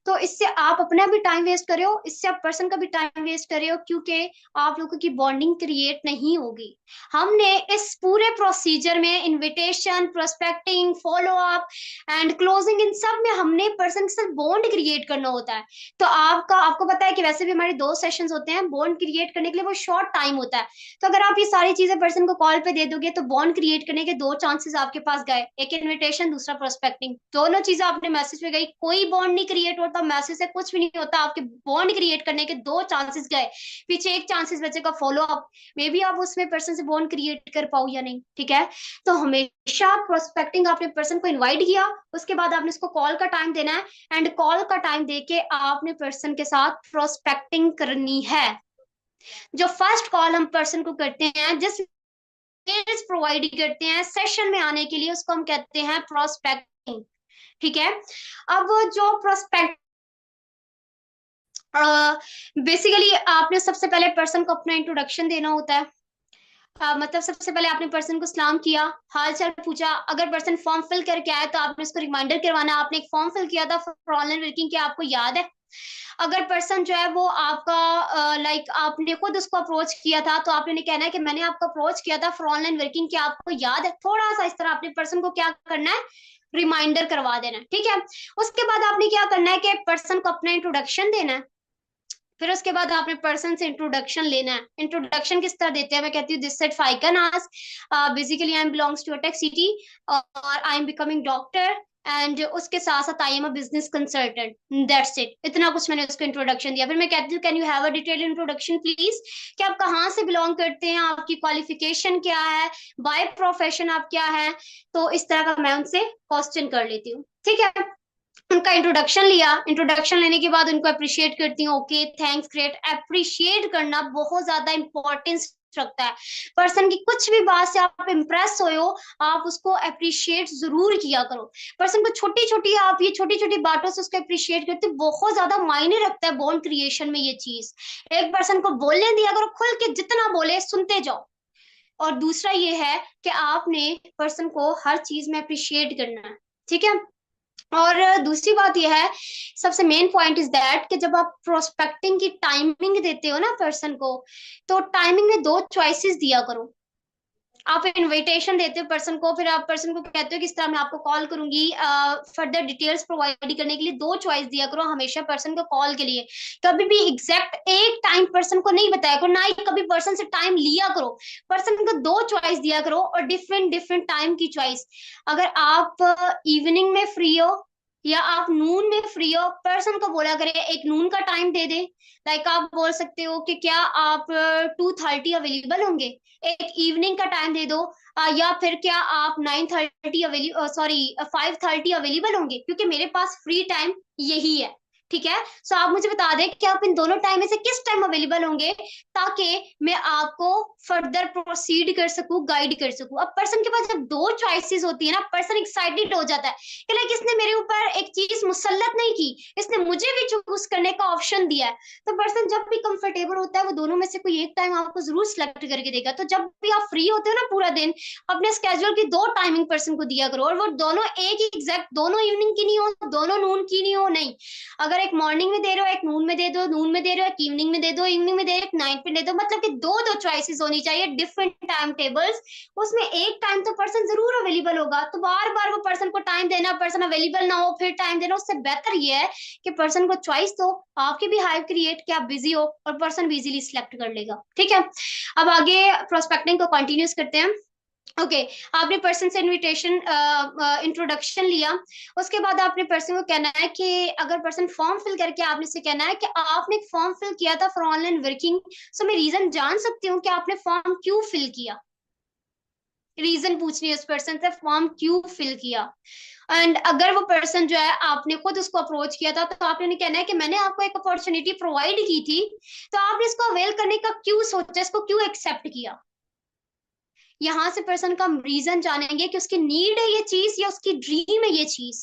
तो इससे आप अपना भी टाइम वेस्ट कर रहे हो, इससे आप पर्सन का भी टाइम वेस्ट कर रहे हो, क्योंकि आप लोगों की बॉन्डिंग क्रिएट नहीं होगी। हमने इस पूरे प्रोसीजर में invitation, prospecting, follow up and closing, इन सब में हमने पर्सन के साथ बॉन्ड क्रिएट करना होता है। तो आपको पता है कि वैसे भी हमारे 2 सेशंस होते हैं, बॉन्ड क्रिएट करने के लिए वो शॉर्ट टाइम होता है। तो अगर आप ये सारी चीजें पर्सन को कॉल पे दे दोगे तो बॉन्ड क्रिएट करने के 2 चांसेस आपके पास गए, एक इनविटेशन, दूसरा प्रोस्पेक्टिंग। दोनों चीजें आपने मैसेज पे गई, कोई बॉन्ड नहीं क्रिएट होता, मैसेज से कुछ भी नहीं होता, आपके बॉन्ड क्रिएट करने के 2 चांसेस गए, पीछे एक चांसेस बचेगा फॉलो अप, मे बी आप उसमें पर्सन से बॉन्ड क्रिएट कर पाओ या नहीं, ठीक है। तो हमेशा प्रोस्पेक्टिंग, आपने पर्सन को इन्वाइट किया, उसके बाद आपने उसको कॉल का टाइम देना है, एंड कॉल का टाइम देके आपने पर्सन के साथ प्रोस्पेक्टिंग करनी है। जो फर्स्ट कॉल हम पर्सन को करते हैं, जिस प्रोवाइड करते हैं सेशन में आने के लिए, उसको हम कहते हैं प्रोस्पेक्टिंग, ठीक है। अब जो प्रोस्पेक्ट बेसिकली आपने सबसे पहले पर्सन को अपना इंट्रोडक्शन देना होता है, मतलब सबसे पहले आपने पर्सन को सलाम किया, हाल चाल पूछा। अगर पर्सन फॉर्म फिल करके आया तो आपने उसको रिमाइंडर करवाना, आपने एक फॉर्म फिल किया था फॉर ऑनलाइन वर्किंग, क्या आपको याद है? अगर पर्सन जो है वो आपका लाइक आपने खुद उसको अप्रोच किया था, तो आपने कहना है कि मैंने आपको अप्रोच किया था फॉर ऑनलाइन वर्किंग, क्या आपको याद है? थोड़ा सा इस तरह आपने पर्सन को क्या करना है, रिमाइंडर करवा देना है, ठीक है। उसके बाद आपने क्या करना है कि पर्सन को अपना इंट्रोडक्शन देना है। फिर उसके बाद आपने पर्सन से इंट्रोडक्शन लेना है। इंट्रोडक्शन किस तरह देते हैं, मैं कहती हूँ दिस सेड फाइकन आस्क, basically I am belongs to a tech city और I am becoming doctor, and उसके साथ साथ I am a business consultant, that's it. इतना कुछ मैंने उसको इंट्रोडक्शन दिया। फिर मैं कहती हूँ can you have a detail introduction please, कि आप कहाँ से बिलोंग करते हैं, आपकी क्वालिफिकेशन क्या है, बाय प्रोफेशन आप क्या है। तो इस तरह का मैं उनसे क्वेश्चन कर लेती हूँ, ठीक है। उनका इंट्रोडक्शन लिया, इंट्रोडक्शन लेने के बाद उनको अप्रिशिएट करती हूँ, ओके थैंक्स ग्रेट। अप्रिशिएट करना बहुत ज्यादा इंपॉर्टेंस रखता है। पर्सन की कुछ भी बात से आप इम्प्रेस हो आप उसको अप्रिशिएट जरूर किया करो। पर्सन को छोटी छोटी आप ये छोटी छोटी बातों से उसको अप्रिशिएट करते, बहुत ज्यादा मायने रखता है बॉन्ड क्रिएशन में ये चीज। एक पर्सन को बोलने दिया करो, खुल के जितना बोले सुनते जाओ। और दूसरा ये है कि आपने पर्सन को हर चीज में अप्रिशिएट करना है, ठीक है। और दूसरी बात यह है, सबसे मेन पॉइंट इज दैट कि जब आप प्रोस्पेक्टिंग की टाइमिंग देते हो ना पर्सन को, तो टाइमिंग में दो चॉइसेस दिया करो। आप इनविटेशन देते हो पर्सन को, फिर आप पर्सन को कहते हो कि इस तरह मैं आपको कॉल करूंगी फर्दर डिटेल्स प्रोवाइड करने के लिए। दो चॉइस दिया करो हमेशा पर्सन को कॉल के लिए। कभी भी एग्जैक्ट एक टाइम पर्सन को नहीं बताया करो, ना ही कभी पर्सन से टाइम लिया करो। पर्सन को दो चॉइस दिया करो और डिफरेंट डिफरेंट टाइम की चॉइस। अगर आप इवनिंग में फ्री हो या आप नून में फ्री हो, पर्सन को बोला करे एक नून का टाइम दे दे। लाइक आप बोल सकते हो कि क्या आप 2:30 अवेलेबल होंगे, एक इवनिंग का टाइम दे दो। या फिर क्या आप 9:30 अवेलेबल, सॉरी 5:30 अवेलेबल होंगे, क्योंकि मेरे पास फ्री टाइम यही है, ठीक है। सो आप मुझे बता दें कि आप इन दोनों टाइम में से किस टाइम अवेलेबल होंगे, ताकि मैं आपको फर्दर प्रोसीड कर सकूं, गाइड कर सकूं। अब पर्सन के पास जब दो चॉइसेस होती है ना, पर्सन एक्साइटेड हो जाता है कि लाइक इसने मेरे ऊपर एक चीज मुसल्लत नहीं की, इसने मुझे भी चूज करने का ऑप्शन दिया है। तो पर्सन जब भी कंफर्टेबल होता है वो दोनों में से कोई एक टाइम आपको जरूर सिलेक्ट करके देगा। तो जब भी आप फ्री होते हो ना पूरा दिन, अपने स्केड्यूल की दो टाइमिंग पर्सन को दिया करो, और वो दोनों एक ही एग्जैक्ट, दोनों इवनिंग की नहीं हो, दोनों नून की नहीं हो, नहीं। अगर एक मॉर्निंग में दे रहे हो एक नून में दे दो, नून में दे रहे हो एक इवनिंग में दे दो, इवनिंग में दे रहे हो एक नाइट में दे दो। मतलब कि दो दो चॉइसेस होनी चाहिए, डिफरेंट टाइम टेबल्स। उसमें एक टाइम तो पर्सन जरूर अवेलेबल होगा, तो बार बार वो पर्सन को टाइम देना, पर्सन अवेलेबल ना हो फिर टाइम देना, उससे बेहतर ये है कि पर्सन को चॉइस दो, आपकी भी हाइप क्रिएट कि आप बिजी हो, और पर्सन भी इजीली सिलेक्ट कर लेगा, ठीक है। अब आगे प्रोस्पेक्टिंग को कंटिन्यूस करते हैं। ओके आपने पर्सन से इनविटेशन इंट्रोडक्शन लिया। उसके बाद आपने पर्सन को कहना है कि अगर पर्सन फॉर्म फिल करके, आपने से कहना है कि आपने एक फॉर्म फिल किया था फॉर ऑनलाइन वर्किंग, सो मैं रीजन जान सकती हूँ कि आपने फॉर्म क्यों फिल किया। रीजन पूछनी है उस पर्सन से, फॉर्म क्यों फिल किया। एंड अगर वो पर्सन जो है आपने खुद उसको अप्रोच किया था, तो आपने कहना है कि मैंने आपको एक अपॉर्चुनिटी प्रोवाइड की थी, तो आपने इसको अवेल करने का क्यों सोचा, इसको क्यों एक्सेप्ट किया। यहाँ से पर्सन का रीजन जानेंगे कि उसकी नीड है ये चीज या उसकी ड्रीम है ये चीज।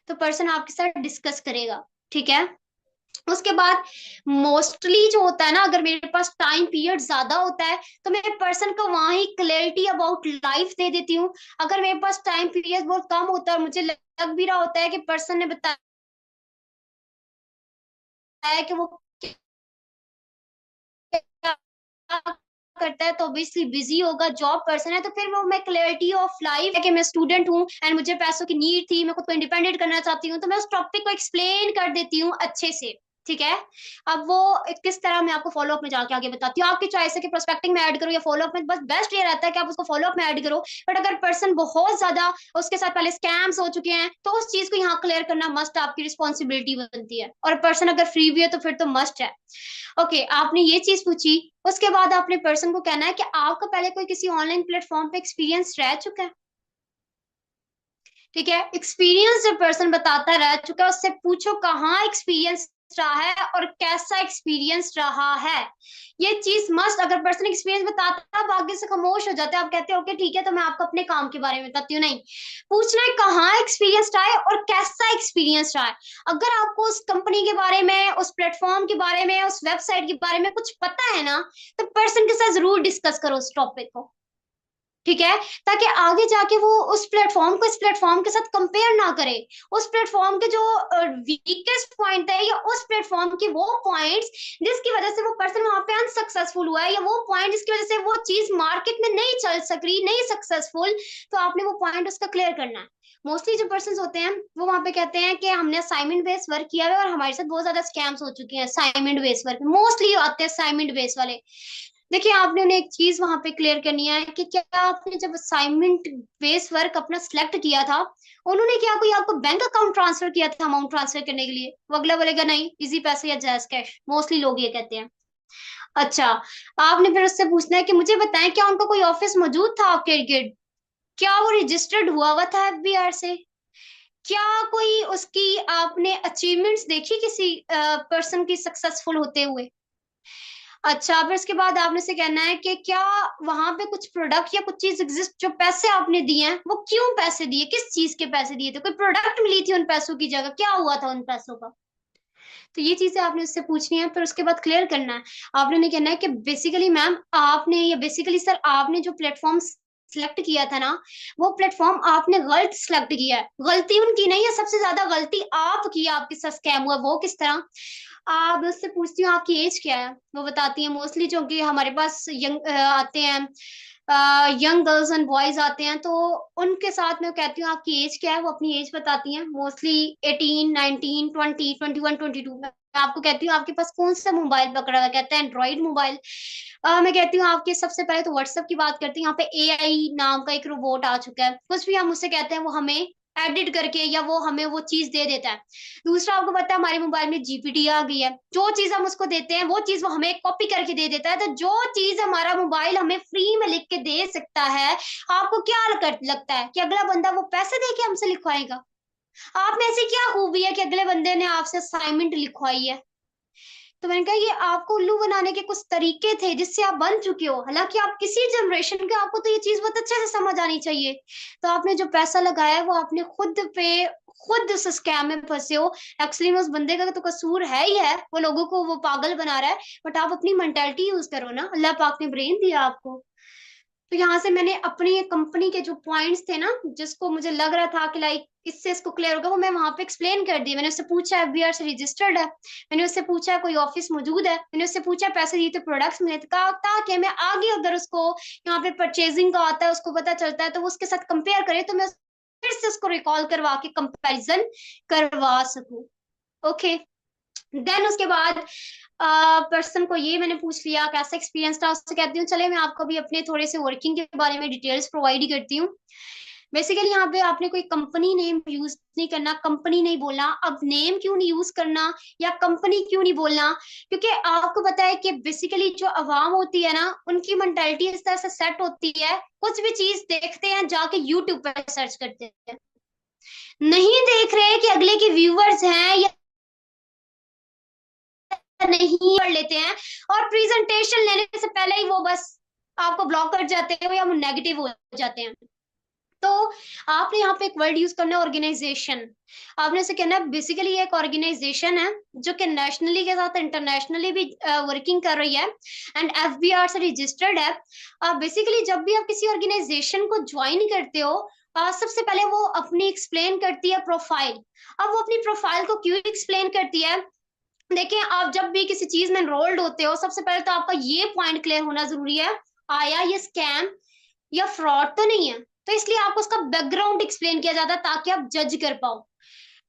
तो पर्सन आपके साथ डिस्कस करेगा, ठीक है। उसके बाद मोस्टली जो होता है ना, अगर मेरे पास टाइम पीरियड ज्यादा होता है तो मैं पर्सन को वहां ही क्लैरिटी अबाउट लाइफ दे देती हूँ। अगर मेरे पास टाइम पीरियड बहुत कम होता है और मुझे लग भी रहा होता है कि पर्सन ने बताया कि वो क्या करता है, तो ऑब्वियसली बिजी होगा, जॉब पर्सन है, तो फिर वो मैं क्लैरिटी ऑफ लाइफ है कि मैं स्टूडेंट हूँ एंड मुझे पैसों की नीड थी, मैं खुद को इंडिपेंडेंट करना चाहती हूँ, तो मैं उस टॉपिक को एक्सप्लेन कर देती हूँ अच्छे से, ठीक है। अब वो किस तरह मैं आपको फॉलोअप में जाके आगे बताती हूँ, आपकी चॉइस है कि प्रोस्पेक्टिंग में ऐड करो या फॉलोअप में। बस बेस्ट ये रहता है कि आप उसको फॉलोअप में ऐड करो। बट अगर पर्सन बहुत ज्यादा उसके साथ पहले स्कैम्स हो चुके हैं, तो उस चीज को यहाँ क्लियर करना मस्ट आपकी रिस्पॉन्सिबिलिटी बनती है। और पर्सन अगर फ्री भी है तो फिर तो मस्ट है। ओके आपने ये चीज पूछी। उसके बाद आपने पर्सन को कहना है कि आपका पहले कोई किसी ऑनलाइन प्लेटफॉर्म पे एक्सपीरियंस रह चुका है, ठीक है। एक्सपीरियंस जब पर्सन बताता रह चुका है, उससे पूछो कहाँ एक्सपीरियंस रहा है और कैसा एक्सपीरियंस रहा है। ये चीज मस्ट, अगर पर्सन एक्सपीरियंस बताता है आप आगे से खामोश हो जाते हैं, आप कहते हैं ओके ठीक है तो मैं आपको अपने काम के बारे में बताती हूँ, नहीं, पूछना है कहाँ एक्सपीरियंस रहा है और कैसा एक्सपीरियंस रहा है। अगर आपको उस कंपनी के बारे में, उस प्लेटफॉर्म के बारे में, उस वेबसाइट के बारे में कुछ पता है ना, तो पर्सन के साथ जरूर डिस्कस करो उस टॉपिक को, ठीक है, ताकि आगे जाके वो उस प्लेटफॉर्म को इस प्लेटफॉर्म के साथ कंपेयर ना करे। उस प्लेटफॉर्म के जो वीकेस्ट पॉइंट है या उस प्लेटफॉर्म के वो पॉइंट्स जिसकी वजह से वो पर्सन वहां पे अनसक्सेसफुल हुआ है, या वो पॉइंट जिसकी वजह से वो चीज मार्केट में नहीं चल सक रही, नहीं सक्सेसफुल, तो आपने वो पॉइंट उसका क्लियर करना है। मोस्टली जो पर्सन होते हैं वो वहां पे कहते हैं कि हमने असाइनमेंट बेस्ड वर्क किया है और हमारे साथ बहुत ज्यादा स्कैम्स हो चुके हैं। असाइनमेंट बेस्ड वर्क मोस्टली आते हैं, असाइनमेंट बेस्ड वाले। देखिए आपने उन्हें एक चीज वहां पे क्लियर करनी है कि क्या आपने जब असाइनमेंट बेस्ड वर्क अपना सिलेक्ट किया था, उन्होंने क्या कोई आपको बैंक अकाउंट ट्रांसफर किया था अमाउंट ट्रांसफर करने के लिए? वो अगला बोलेगा नहीं, इजी पैसे या जैज कैश, मोस्टली लोग ये कहते हैं। अच्छा, आपने फिर उससे पूछना है कि मुझे बताएं क्या उनका कोई ऑफिस मौजूद था आपके इर्द? क्या वो रजिस्टर्ड हुआ था एफबीआर से? क्या कोई उसकी आपने अचीवमेंट्स देखी किसी पर्सन की सक्सेसफुल होते हुए? अच्छा, फिर उसके बाद आपने से कहना है कि क्या वहां पे कुछ प्रोडक्ट या कुछ चीज एग्जिस्ट, जो पैसे आपने दिए हैं वो क्यों पैसे दिए, किस चीज के पैसे दिए थे, कोई प्रोडक्ट मिली थी उन पैसों की जगह, क्या हुआ था उन पैसों का? तो ये चीजें आपने उससे पूछनी है, फिर उसके बाद क्लियर करना है। आपने नहीं कहना है कि बेसिकली मैम आपने, या बेसिकली सर आपने जो प्लेटफॉर्म सिलेक्ट किया था ना, वो प्लेटफॉर्म आपने गलत सिलेक्ट किया है, गलती उनकी नहीं है, सबसे ज्यादा गलती आपकी, आपके साथ स्कैम हुआ। वो किस तरह? आप उससे पूछती हूँ आपकी एज क्या है, वो बताती है मोस्टली, जो कि हमारे पास यंग आते हैं, यंग गर्ल्स एंड बॉयज आते हैं, तो उनके साथ मैं कहती हूँ आपकी एज क्या है, वो अपनी एज बताती हैं मोस्टली 18, 19, 20, 21, 22। मैं आपको कहती हूँ आपके पास कौन सा मोबाइल पकड़ा हुआ है, कहते हैं एंड्रॉइड मोबाइल। मैं कहती हूँ आपके, सबसे पहले तो व्हाट्सएप की बात करती हूँ, यहाँ पे एआई नाम का एक रोबोट आ चुका है, कुछ भी हम उससे कहते हैं वो हमें एडिट करके या वो हमें वो चीज दे देता है। दूसरा, आपको पता है हमारे मोबाइल में जीपीटी आ गई है, जो चीज हम उसको देते हैं वो चीज वो हमें कॉपी करके दे देता है। तो जो चीज हमारा मोबाइल हमें फ्री में लिख के दे सकता है, आपको क्या लगता है कि अगला बंदा वो पैसे दे के हमसे लिखवाएगा? आप में ऐसी क्या खूबी है कि अगले बंदे ने आपसे असाइनमेंट लिखवाई है? तो मैंने कहा ये आपको उल्लू बनाने के कुछ तरीके थे जिससे आप बन चुके हो, हालांकि आप किसी जनरेशन के, आपको तो ये चीज बहुत अच्छे से समझ आनी चाहिए। तो आपने जो पैसा लगाया है वो आपने खुद पे, खुद उस स्कैम में फंसे हो। एक्चुअली में उस बंदे का तो कसूर है ही है, वो लोगों को वो पागल बना रहा है, बट आप अपनी मेंटेलिटी यूज करो ना, अल्लाह पाक ने ब्रेन दिया आपको। तो यहाँ से मैंने अपनी कंपनी के जो पॉइंट्स थे ना, जिसको मुझे लग रहा था कि लाइक इससे इसको क्लियर होगा, वो मैं वहां पे एक्सप्लेन कर दी। मैंने उससे पूछा एफबीआर से रजिस्टर्ड है, मैंने उससे पूछा कोई ऑफिस मौजूद है, मैंने उससे पूछा पैसे दिए तो प्रोडक्ट्स मिले थे, कहा ताकि मैं आगे अगर उसको यहाँ पे परचेजिंग का आता है, उसको पता चलता है, तो वो उसके साथ कंपेयर करे, तो मैं फिर से उसको रिकॉल करवा के कंपेरिजन करवा सकूं। ओके, देन उसके बाद पर्सन को ये मैंने पूछ लिया कैसा एक्सपीरियंस था, उससे कहती हूँ चले मैं आपको भी अपने थोड़े से वर्किंग के बारे में डिटेल्स प्रोवाइड ही करती हूँ। बेसिकली यहाँ पे आपने कोई कंपनी नेम यूज नहीं करना, कंपनी नहीं बोलना। अब नेम क्यों नहीं यूज करना या कंपनी क्यों नहीं बोलना? क्योंकि आपको पता है कि बेसिकली जो अवाम होती है ना, उनकी मेंटालिटी इस तरह से सेट होती है, कुछ भी चीज देखते हैं जाके यूट्यूब पर सर्च करते हैं, नहीं देख रहे कि अगले के व्यूअर्स हैं या नहीं, कर लेते हैं, और प्रेजेंटेशन लेने से पहले ही वो बस आपको ब्लॉक कर जाते हैं या वो नेगेटिव हो जाते हैं। तो आपने यहाँ पे एक वर्ड यूज करना है, ऑर्गेनाइजेशन। आपने से कहना है बेसिकली ये एक ऑर्गेनाइजेशन है जो कि नेशनली के साथ इंटरनेशनली भी वर्किंग कर रही है एंड एफबीआर से रजिस्टर्ड है। बेसिकली जब भी आप किसी ऑर्गेनाइजेशन को ज्वाइन करते हो, सबसे पहले वो अपनी एक्सप्लेन करती है प्रोफाइल। अब वो अपनी प्रोफाइल को क्यों एक्सप्लेन करती है? देखिए, आप जब भी किसी चीज में एनरोल्ड होते हो, सबसे पहले तो आपका ये पॉइंट क्लियर होना जरूरी है, आया ये स्कैम या फ्रॉड तो नहीं है। तो इसलिए आपको उसका बैकग्राउंड एक्सप्लेन किया जाता है ताकि आप जज कर पाओ।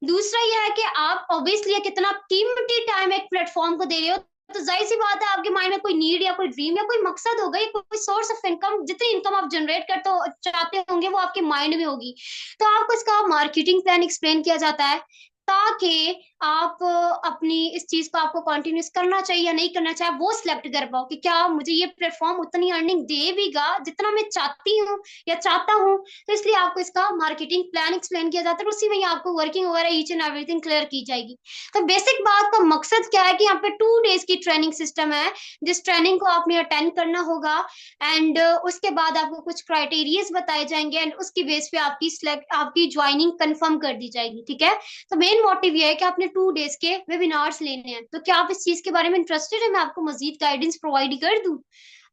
दूसरा यह है कि आप ऑब्वियसली कितना कीमती टाइम एक प्लेटफॉर्म को दे रहे हो, तो जाहिर सी बात है आपके माइंड में कोई नीड या कोई ड्रीम या कोई मकसद होगा, या कोई सोर्स ऑफ इनकम, जितनी इनकम आप जनरेट करते हो चाहते होंगे वो आपके माइंड में होगी। तो आपको इसका मार्केटिंग प्लान एक्सप्लेन किया जाता है, ताकि आप अपनी इस चीज को आपको कंटिन्यूस करना चाहिए या नहीं करना चाहिए, वो सिलेक्ट कर पाओ कि क्या मुझे ये प्लेटफॉर्म उतनी अर्निंग देगा जितना मैं चाहती हूँ या चाहता हूँ। तो इसलिए आपको इसका मार्केटिंग प्लान एक्सप्लेन किया जाता है, उसी में ही आपको वर्किंग वगैरह ईच एंड एवरीथिंग क्लियर की जाएगी। तो बेसिक बात का मकसद क्या है कि यहाँ पे 2 डेज की ट्रेनिंग सिस्टम है, जिस ट्रेनिंग को आपने अटेंड करना होगा एंड उसके बाद आपको कुछ क्राइटेरियाज बताए जाएंगे एंड उसकी बेस पे आपकी ज्वाइनिंग कंफर्म कर दी जाएगी। ठीक है, तो मेन मोटिव ये है कि आपने 2 डेज के वेबिनार्स लेने हैं। तो क्या आप इस चीज के बारे में इंटरेस्टेड है, मैं आपको मजीद गाइडेंस प्रोवाइड कर दूं।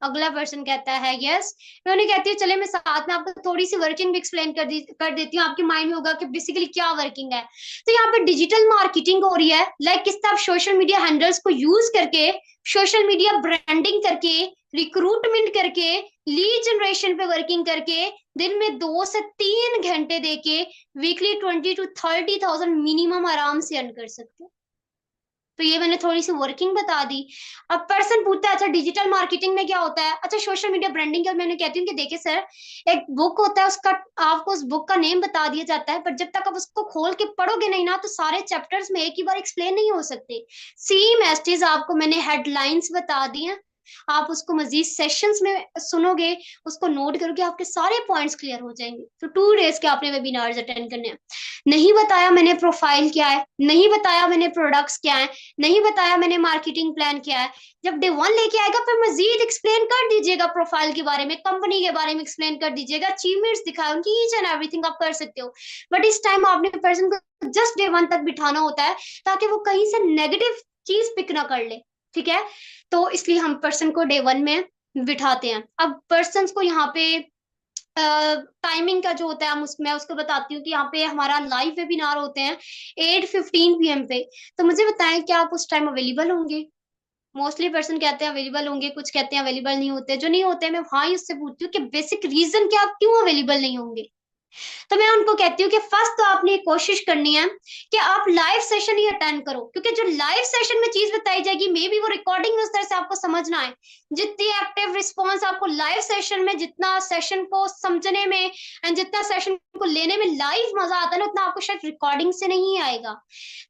अगला पर्सन कहता है यस। मैं उन्हें कहती हूँ चले मैं साथ में आपको थोड़ी सी वर्किंग भी एक्सप्लेन कर देती हूँ, आपके माइंड में होगा कि बेसिकली क्या वर्किंग है। तो यहाँ पे डिजिटल मार्केटिंग हो रही है, लाइक किस तरह सोशल मीडिया हैंडल्स को यूज करके, सोशल मीडिया ब्रांडिंग करके, रिक्रूटमेंट करके, लीड जनरेशन पे वर्किंग करके, दिन में 2 से 3 घंटे देके वीकली 20 to 30,000 मिनिमम आराम से अर्न कर सकते हो। तो ये मैंने थोड़ी सी वर्किंग बता दी। अब पर्सन पूछता है अच्छा डिजिटल मार्केटिंग में क्या होता है, अच्छा सोशल मीडिया ब्रांडिंग क्या, मैंने कहती हूँ कि देखिए सर, एक बुक होता है, उसका आपको उस बुक का नेम बता दिया जाता है, पर जब तक आप उसको खोल के पढ़ोगे नहीं ना तो सारे चैप्टर्स में एक ही बार एक्सप्लेन नहीं हो सकते। सेम एस्टीज आपको मैंने हेडलाइंस बता दी हैं, आप उसको मजीद सेशंस में सुनोगे, उसको नोट करोगे, आपके सारे पॉइंट्स क्लियर हो जाएंगे। तो 2 डेज के आपने वेबिनार्स अटेंड करने हैं। नहीं बताया मैंने प्रोफाइल क्या है, नहीं बताया मैंने प्रोडक्ट्स क्या है, नहीं बताया मैंने मार्केटिंग प्लान क्या है। जब डे 1 लेके आएगा फिर मजीद एक्सप्लेन कर दीजिएगा, प्रोफाइल के बारे में, कंपनी के बारे में एक्सप्लेन कर दीजिएगा, अचीवमेंट्स दिखाए उनकी, ईच एंड एवरीथिंग आप कर सकते हो। बट इस टाइम आपने पर्सन को जस्ट डे 1 तक बिठाना होता है ताकि वो कहीं से नेगेटिव चीज पिक ना कर ले। ठीक है, तो इसलिए हम पर्सन को डे 1 में बिठाते हैं। अब पर्सन को यहाँ पे टाइमिंग का जो होता है, हम उसमें उसको बताती हूँ कि यहाँ पे हमारा लाइव वेबिनार होते हैं 8:15 PM पे। तो मुझे बताएं क्या आप उस टाइम अवेलेबल होंगे। मोस्टली पर्सन कहते हैं अवेलेबल होंगे, कुछ कहते हैं अवेलेबल नहीं होते। जो नहीं होते मैं वहां ही उससे पूछती हूँ कि बेसिक रीजन क्या, आप क्यों अवेलेबल नहीं होंगे। तो मैं उनको कहती हूँ कि फर्स्ट तो आपने कोशिश करनी है कि आप लाइव सेशन ही अटेंड करो, क्योंकि जो लाइव सेशन में चीज बताई जाएगी मे बी वो रिकॉर्डिंग में उस तरह से आपको समझ ना आए। जितनी एक्टिव रिस्पॉन्स आपको लाइव सेशन में, जितना सेशन को समझने में एंड जितना सेशन को लेने में लाइव मजा आता है ना, उतना आपको शायद रिकॉर्डिंग से नहीं आएगा।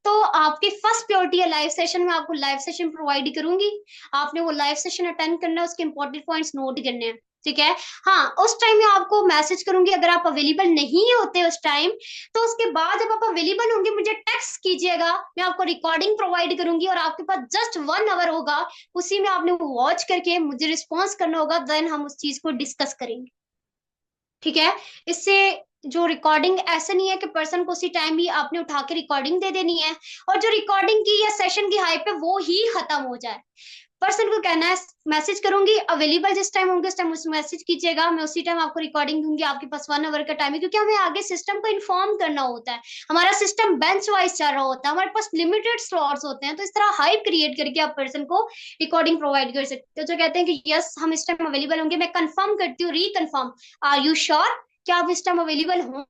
तो आपकी फर्स्ट प्रायोरिटी है लाइव सेशन में, आपको लाइव सेशन प्रोवाइड करूंगी, आपने वो लाइव सेशन अटेंड करना है, उसके इंपॉर्टेंट पॉइंट्स नोट करने हैं। ठीक है, हाँ उस टाइम में आपको मैसेज करूंगी, अगर आप अवेलेबल नहीं होते उस टाइम तो उसके बाद जब आप अवेलेबल होंगे मुझे टेक्स्ट कीजिएगा, मैं आपको रिकॉर्डिंग प्रोवाइड करूंगी और आपके पास जस्ट 1 आवर होगा, उसी में आपने वॉच करके मुझे रिस्पॉन्स करना होगा, देन हम उस चीज को डिस्कस करेंगे। ठीक है, इससे जो रिकॉर्डिंग ऐसा नहीं है कि पर्सन को उसी टाइम ही आपने उठा के रिकॉर्डिंग दे देनी है और जो रिकॉर्डिंग की या सेशन की हाइप है वो ही खत्म हो जाए। पर्सन को कहना है मैसेज करूंगी, अवेलेबल जिस टाइम होंगे उस टाइम उस मैसेज कीजिएगा, मैं उसी टाइम आपको रिकॉर्डिंग दूंगी, आपके पास 1 आवर का टाइम है, क्योंकि हमें आगे सिस्टम को इन्फॉर्म करना होता है। हमारा सिस्टम बेंच वाइज चल रहा होता है, हमारे पास लिमिटेड स्लॉट्स होते हैं, तो इस तरह हाइप क्रिएट करके आप पर्सन को रिकॉर्डिंग प्रोवाइड कर सकते हो। जो कहते हैं कि यस हम इस टाइम अवेलेबल होंगे, मैं कंफर्म करती हूँ, रिकन्फर्म, आर यू श्योर, क्या आप इस टाइम अवेलेबल होंगे।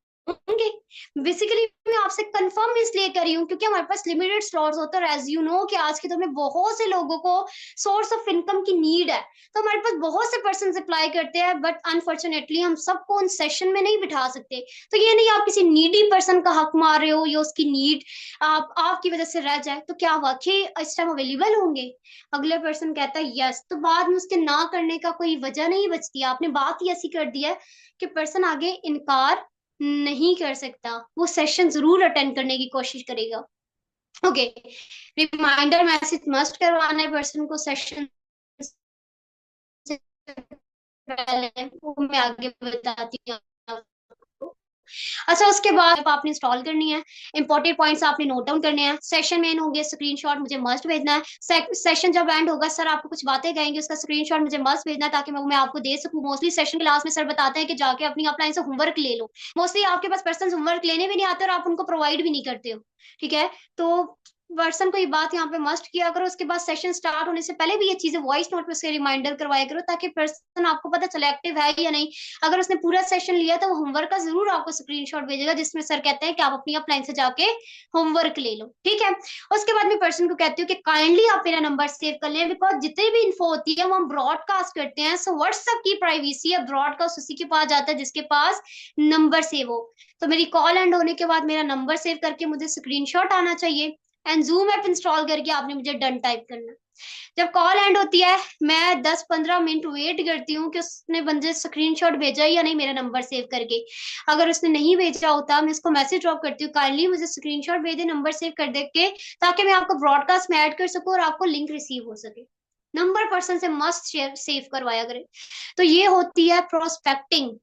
बेसिकली मैं आपसे कंफर्म इसलिए कर रही हूँ क्योंकि हमारे पास लिमिटेड स्लॉट्स होते हैं, एज यू नो कि आज के दौर में बहुत से लोगों को सोर्स ऑफ इनकम की नीड है, तो हमारे पास बहुत से पर्सन अप्लाई करते हैं, बट अनफॉर्चुनेटली हम सबको उन सेशन में नहीं बिठा सकते। तो ये नहीं आप किसी नीडी पर्सन का हक मार रहे हो या उसकी नीड आपकी वजह से रह जाए, तो क्या वाकई इस टाइम अवेलेबल होंगे। अगले पर्सन कहता है यस, तो बाद में उसके ना करने का कोई वजह नहीं बचती, आपने बात ही ऐसी कर दी है कि पर्सन आगे इनकार नहीं कर सकता, वो सेशन जरूर अटेंड करने की कोशिश करेगा। ओके, रिमाइंडर मैसेज मस्ट करवाना है पर्सन को सेशन से पहले, वो मैं आगे बताती हूँ आपको। अच्छा उसके बाद आपने इंस्टॉल करनी है, इंपॉर्टेंट पॉइंट्स आपने नोट डाउन करने हैं, सेशन में होंगे, स्क्रीनशॉट मुझे मस्ट भेजना है, सेशन जब एंड होगा सर आपको कुछ बातें कहेंगे, उसका स्क्रीनशॉट मुझे मस्ट भेजना है ताकि मैं आपको दे सकूं। मोस्टली सेशन क्लास में सर बताते हैं कि जाके अपनी अपलाइन से होमवर्क ले लो, मोस्टली आपके पास पर्सन होमवर्क लेने भी नहीं आते और आप उनको प्रोवाइड भी नहीं करते हो। ठीक है, तो पर्सन को ये बात यहाँ पे मस्ट किया करो, उसके बाद सेशन स्टार्ट होने से पहले भी ये चीजें वॉइस नोट पे उसके रिमाइंडर करवाया करो, ताकि पर्सन आपको पता चले एक्टिव है या नहीं। अगर उसने पूरा सेशन लिया तो वो होमवर्क का जरूर आपको स्क्रीनशॉट भेजेगा, जिसमें सर कहते हैं कि आप अपनी अपलाइन से जाके होमवर्क ले लो, ठीक है। उसके बाद मैं पर्सन को कहती हूँ कि काइंडली आप मेरा नंबर सेव कर लें, बिकॉज जितनी भी इन्फो होती है वो हम ब्रॉडकास्ट करते हैं। सो व्हाट्सएप की प्राइवेसी है, ब्रॉडकास्ट उसी के पास जाता है जिसके पास नंबर सेव हो। तो मेरी कॉल एंड होने के बाद मेरा नंबर सेव करके मुझे स्क्रीनशॉट आना चाहिए, एंड जूम ऐप इंस्टॉल करके आपने मुझे डन टाइप करना। जब कॉल एंड होती है मैं 10-15 मिनट वेट करती हूँ कि उसने बंदे स्क्रीनशॉट भेजा या नहीं मेरा नंबर सेव करके। अगर उसने नहीं भेजा होता मैं उसको मैसेज ड्रॉप करती हूँ, काइंडली मुझे स्क्रीनशॉट भेजे नंबर सेव कर दे के, ताकि मैं आपको ब्रॉडकास्ट में ऐड कर सकूँ और आपको लिंक रिसीव हो सके। नंबर पर्सन से मस्ट सेव करवाया करें। तो ये होती है प्रोस्पेक्टिंग।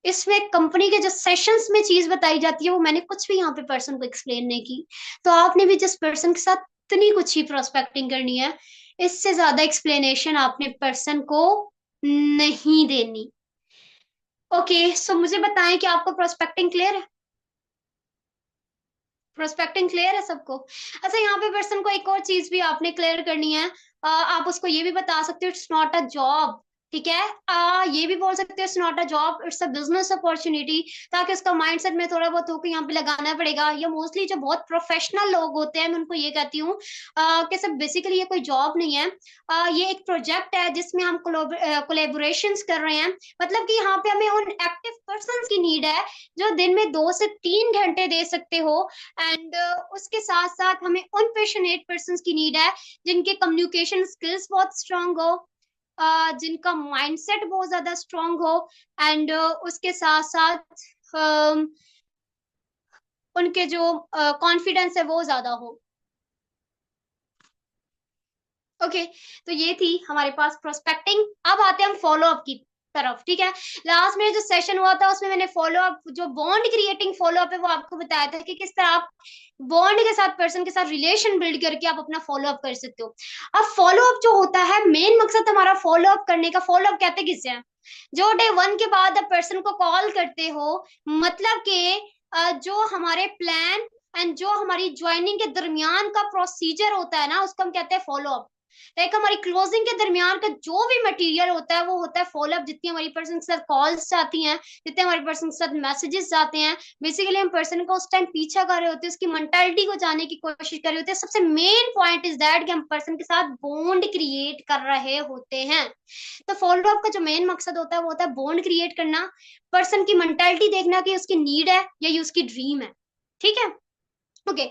इसमें कंपनी के जो सेशंस में चीज बताई जाती है वो मैंने कुछ भी यहाँ पे पर्सन को एक्सप्लेन नहीं की। तो आपने भी जिस पर्सन के साथ इतनी कुछ ही प्रोस्पेक्टिंग करनी है, इससे ज्यादा एक्सप्लेनेशन आपने पर्सन को नहीं देनी। ओके, सो मुझे बताएं कि आपको प्रोस्पेक्टिंग क्लियर है? प्रोस्पेक्टिंग क्लियर है सबको? अच्छा, यहाँ पे पर्सन को एक और चीज भी आपने क्लियर करनी है। आप उसको ये भी बता सकते हो इट्स नॉट अ जॉब, ठीक है। ये भी बोल सकते हो it's not a job, it's a business opportunity, ताकि उसका माइंडसेट में थोड़ा बहुत होकर यहाँ पे लगाना पड़ेगा। या मोस्टली जो बहुत प्रोफेशनल लोग होते हैं मैं उनको ये कहती हूँ कि सब बेसिकली ये कोई जॉब नहीं है, ये एक प्रोजेक्ट है जिसमें हम कोलेबोरेशन कर रहे हैं। मतलब कि यहाँ पे हमें उन एक्टिव पर्सन की नीड है जो दिन में 2 से 3 घंटे दे सकते हो, एंड उसके साथ साथ हमें उन पैशनेट पर्सन की नीड है जिनके कम्युनिकेशन स्किल्स बहुत स्ट्रांग हो, जिनका माइंडसेट बहुत ज्यादा स्ट्रांग हो, एंड उसके साथ साथ उनके जो कॉन्फिडेंस है वो ज्यादा हो। ओके, तो ये थी हमारे पास प्रोस्पेक्टिंग। अब आते हैं हम फॉलो अप की तरफ, ठीक है। लास्ट में जो सेशन हुआ था उसमें मैंने फॉलो अप, जो बॉन्ड क्रिएटिंग फॉलो अप है, वो आपको बताया था कि किस तरह आप बॉन्ड के साथ, पर्सन के साथ रिलेशन बिल्ड करके आप अपना फॉलो अप कर सकते हो। अब फॉलो अप जो होता है, मेन मकसद हमारा फॉलो अप करने का, फॉलो अप कहते किससे हैं? जो डे 1 के बाद आप पर्सन को कॉल करते हो, मतलब कि जो हमारे प्लान एंड जो हमारी ज्वाइनिंग के दरमियान का प्रोसीजर होता है ना, उसको हम कहते हैं फॉलो अप। लाइक हमारी क्लोजिंग के दरमियान का जो भी मटेरियल होता है वो होता है फॉलो अप। जितनी हमारी पर्सन के साथ कॉल्स आती हैं, जितने हमारे पर्सन के साथ मैसेजेस जाते हैं, बेसिकली हम पर्सन को उस टाइम पीछा कर रहे होते हैं, उसकी मेंटालिटी को जानने की कोशिश कर रहे होते हैं। सबसे मेन पॉइंट इज दैट कि हम पर्सन के साथ बॉन्ड क्रिएट कर रहे होते हैं। तो फॉलो अप का जो मेन मकसद होता है वो होता है बॉन्ड क्रिएट करना, पर्सन की मेंटालिटी देखना कि उसकी नीड है या ये उसकी ड्रीम है, ठीक है। ओके,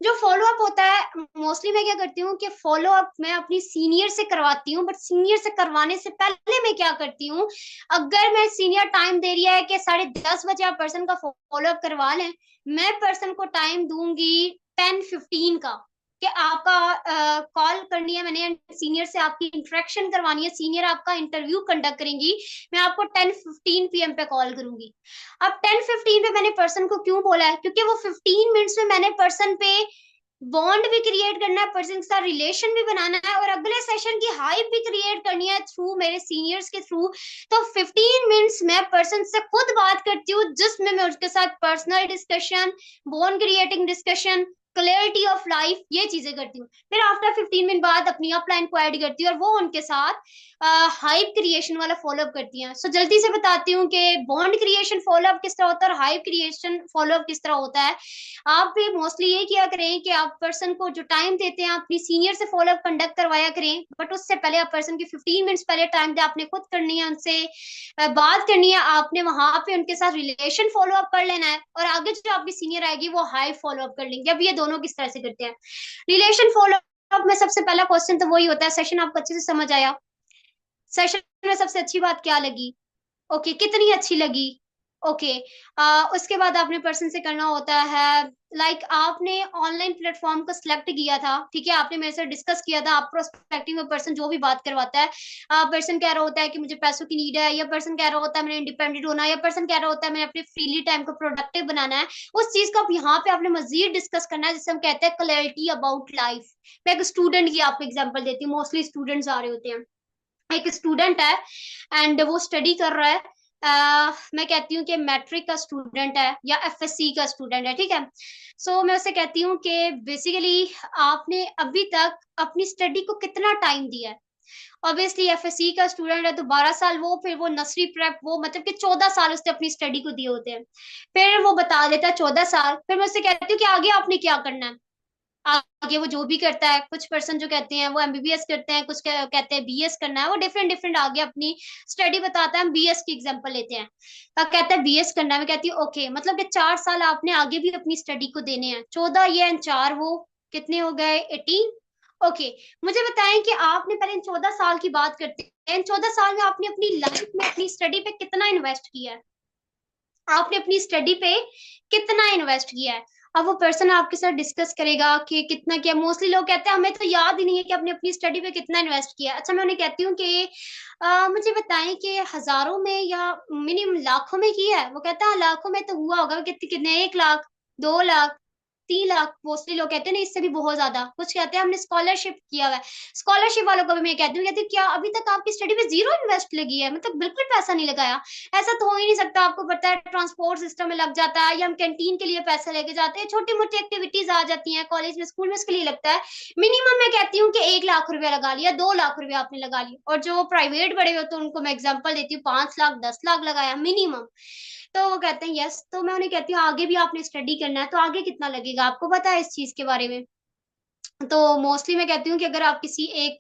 जो फॉलो अप होता है मोस्टली मैं क्या करती हूँ कि फॉलो अप मैं अपनी सीनियर से करवाती हूँ, बट सीनियर से करवाने से पहले मैं क्या करती हूँ, अगर मैं सीनियर टाइम दे रही है कि 10:30 बजे आप पर्सन का फॉलो अप करवा लें, मैं पर्सन को टाइम दूंगी 10:15 का, कि आपका कॉल करनी है मैंने, सीनियर से आपकी इंटरेक्शन करवानी है, सीनियर आपका इंटरव्यू कंडक्ट करेंगी, मैं आपको 10:15 PM पे कॉल करूंगी। अब 10:15 पे मैंने पर्सन को क्यों बोला है, क्योंकि वो 15 मिनट्स में मैंने पर्सन पे बॉन्ड भी क्रिएट करना है, पर्सन के साथ रिलेशन भी बनाना है, और अगले सेशन की हाइप भी क्रिएट करनी है थ्रू मेरे सीनियर्स के थ्रू। तो 15 मिनट्स मैं पर्सन से खुद बात करती हूँ, जिसमें मैं उसके साथ personal discussion, bond creating discussion, clarity of life, ये चीजें करती हूँ। फिर आफ्टर 15 मिनट बाद अपनी अपलाइन को ऐड करती हूँ और वो उनके साथ हाइप क्रिएशन वाला फॉलोअप करती हैं। सो जल्दी से बताती हूँ कि बॉन्ड क्रिएशन फॉलोअप किस तरह होता है और हाइप क्रिएशन फॉलोअप किस तरह होता है। आप भी मोस्टली ये किया करें कि आप पर्सन को जो टाइम देते हैं अपनी सीनियर से फॉलोअप कंडक्ट करवाया करें, बट उससे पहले आप पर्सन की 15 मिनट्स पहले टाइम दे, आपने खुद करनी है, उनसे बात करनी है, आपने वहां पे उनके साथ रिलेशन फॉलोअप कर लेना है, और आगे जो आपकी सीनियर आएगी वो हाई फॉलोअप कर लेंगे। अब ये दोनों किस तरह से करते हैं? रिलेशन फॉलोअप में सबसे पहला क्वेश्चन तो वही होता है, सेशन आपको अच्छे से समझ आया? सेशन में सबसे अच्छी बात क्या लगी? ओके, कितनी अच्छी लगी? ओके, उसके बाद आपने पर्सन से करना होता है, आपने ऑनलाइन प्लेटफॉर्म को सिलेक्ट किया था, ठीक है, आपने मेरे से डिस्कस किया था, आप प्रोस्पेक्टिव में पर्सन जो भी बात करवाता है, पर्सन कह रहा होता है कि मुझे पैसों की नीड है, या पर्सन कह रहा होता है मैंने इंडिपेंडेंट होना है, या पर्सन कह रहा होता है मैंने अपने फ्रीली टाइम को प्रोडक्टिव बनाना है, उस चीज को यहाँ पे आपने मजीद डिस्कस करना है, जिसे हम कहते हैं क्लैरिटी अबाउट लाइफ। मैं एक स्टूडेंट की आपको एग्जाम्पल देती हूँ, मोस्टली स्टूडेंट्स आ रहे होते हैं। एक स्टूडेंट है एंड वो स्टडी कर रहा है, मैं कहती हूँ कि मैट्रिक का स्टूडेंट है या एफएससी का स्टूडेंट है, ठीक है। सो मैं उससे कहती हूँ कि बेसिकली आपने अभी तक अपनी स्टडी को कितना टाइम दिया है। ऑब्वियसली एफएससी का स्टूडेंट है तो 12 साल, वो फिर वो नर्सरी प्रेप, वो मतलब कि 14 साल उसने अपनी स्टडी को दिए होते हैं। फिर वो बता देता है 14 साल, फिर मैं उससे कहती हूँ कि आगे आपने क्या करना है। आगे वो जो भी करता है, कुछ पर्सन जो कहते हैं वो एमबीबीएस करते हैं, कुछ कहते हैं बीएस करना है, वो डिफरेंट डिफरेंट आगे अपनी स्टडी बताता है। हम बीएस की एग्जांपल लेते हैं, कहता है बीएस करना है, मैं कहती हूँ ओके, मतलब कि 4 साल आपने आगे भी अपनी स्टडी को देने हैं। 14 ये एंड 4 वो कितने हो गए, 18। ओके, मुझे बताएं कि आपने पहले इन 14 साल की बात करते हैं, इन 14 साल में आपने अपनी लाइफ में अपनी स्टडी पे कितना इन्वेस्ट किया है। आपने अपनी स्टडी पे कितना इन्वेस्ट किया है। अब वो पर्सन आपके साथ डिस्कस करेगा कि कितना किया। मोस्टली लोग कहते हैं हमें तो याद ही नहीं है कि आपने अपनी स्टडी पे कितना इन्वेस्ट किया। अच्छा, मैं उन्हें कहती हूँ कि मुझे बताएं कि हजारों में या मिनिमम लाखों में किया है। वो कहता है लाखों में तो हुआ होगा, कितने कितने, 1 लाख, 2 लाख, 3 लाख। मोस्टली लोग कहते हैं ना इससे भी बहुत ज्यादा। कुछ कहते हैं हमने स्कॉलरशिप किया हुआ है। स्कॉलरशिप वालों को भी मैं कहती हूँ क्या अभी तक आपकी स्टडी पे जीरो इन्वेस्ट लगी है, मतलब बिल्कुल पैसा नहीं लगाया। ऐसा तो हो ही नहीं सकता। आपको पता है ट्रांसपोर्ट सिस्टम में लग जाता है, या हम कैंटीन के लिए पैसे लेके जाते हैं, छोटी मोटी एक्टिविटीज आ जाती हैं कॉलेज में, स्कूल में, उसके लिए लगता है। मिनिमम मैं कहती हूँ कि 1 लाख रुपया लगा लिया, 2 लाख रुपया आपने लगा लिया। और जो प्राइवेट बड़े होते हैं उनको मैं एग्जाम्पल देती हूँ, 5 लाख, 10 लाख लगाया मिनिमम। तो वो कहते हैं यस। तो मैं उन्हें कहती हूँ आगे भी आपने स्टडी करना है तो आगे कितना लगेगा, आपको पता है इस चीज के बारे में। तो मोस्टली मैं कहती हूँ कि अगर आप किसी एक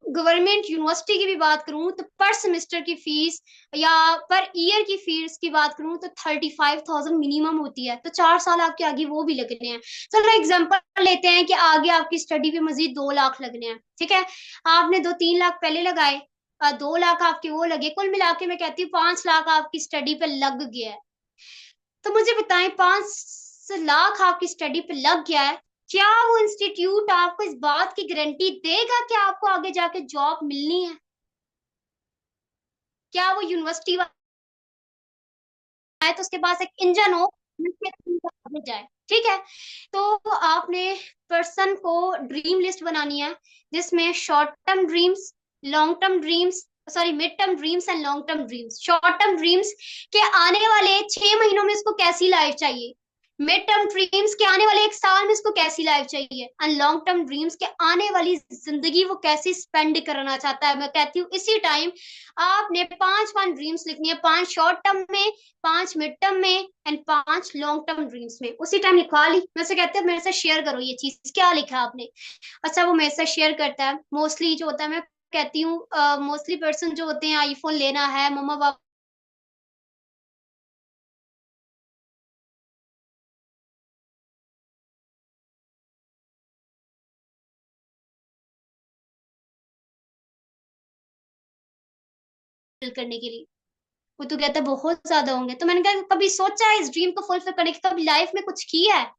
गवर्नमेंट यूनिवर्सिटी की भी बात करूं तो पर सेमेस्टर की फीस या पर ईयर की फीस की बात करूं तो 35,000 मिनिमम होती है। तो 4 साल आपके आगे वो भी लगने हैं। चलो एग्जांपल लेते हैं कि आगे आपकी स्टडी पे मजीद 2 लाख लगने हैं, ठीक है। आपने 2-3 लाख पहले लगाए, 2 लाख आपके वो लगे, कुल मिला के मैं कहती हूँ 5 लाख आपकी स्टडी पे लग गया है। तो मुझे बताएं, 5 लाख आपकी स्टडी पे लग गया है, क्या वो इंस्टीट्यूट आपको इस बात की गारंटी देगा कि आपको आगे जाके जॉब मिलनी है। क्या वो यूनिवर्सिटी वाला है तो उसके पास एक इंजन हो जिससे आगे जाए, ठीक है। तो आपने पर्सन को ड्रीम लिस्ट बनानी है, जिसमें short term dreams, long term dreams, sorry mid term dreams and long term dreams. Short term dreams के आने वाले 6 महीनों में इसको कैसी लाइफ चाहिए, मिड टर्म ड्रीम्स के आने वाले 1 साल में इसको कैसी लाइफ चाहिए, एंड लॉन्ग टर्म ड्रीम्स के आने वाली जिंदगी वो कैसी स्पेंड करना चाहता है। मैं कहती हूँ इसी टाइम आपने 5 ड्रीम्स लिखनी है, 5 शॉर्ट टर्म में, 5 मिड टर्म में एंड 5 लॉन्ग टर्म ड्रीम्स में। उसी टाइम लिखवा ली। मैं से कहते हैं मेरे से शेयर करो ये चीज, क्या लिखा आपने। अच्छा, वो मेरे से शेयर करता है। मोस्टली जो होता है, मैं कहती हूँ मोस्टली पर्सन जो होते हैं आईफोन लेना है, मम्मा पापा करने के लिए। वो तो कहता है बहुत ज्यादा होंगे। तो मैंने कहा कभी सोचा है इस ड्रीम को फुलफिल करने की, कभी लाइफ में कुछ किया है।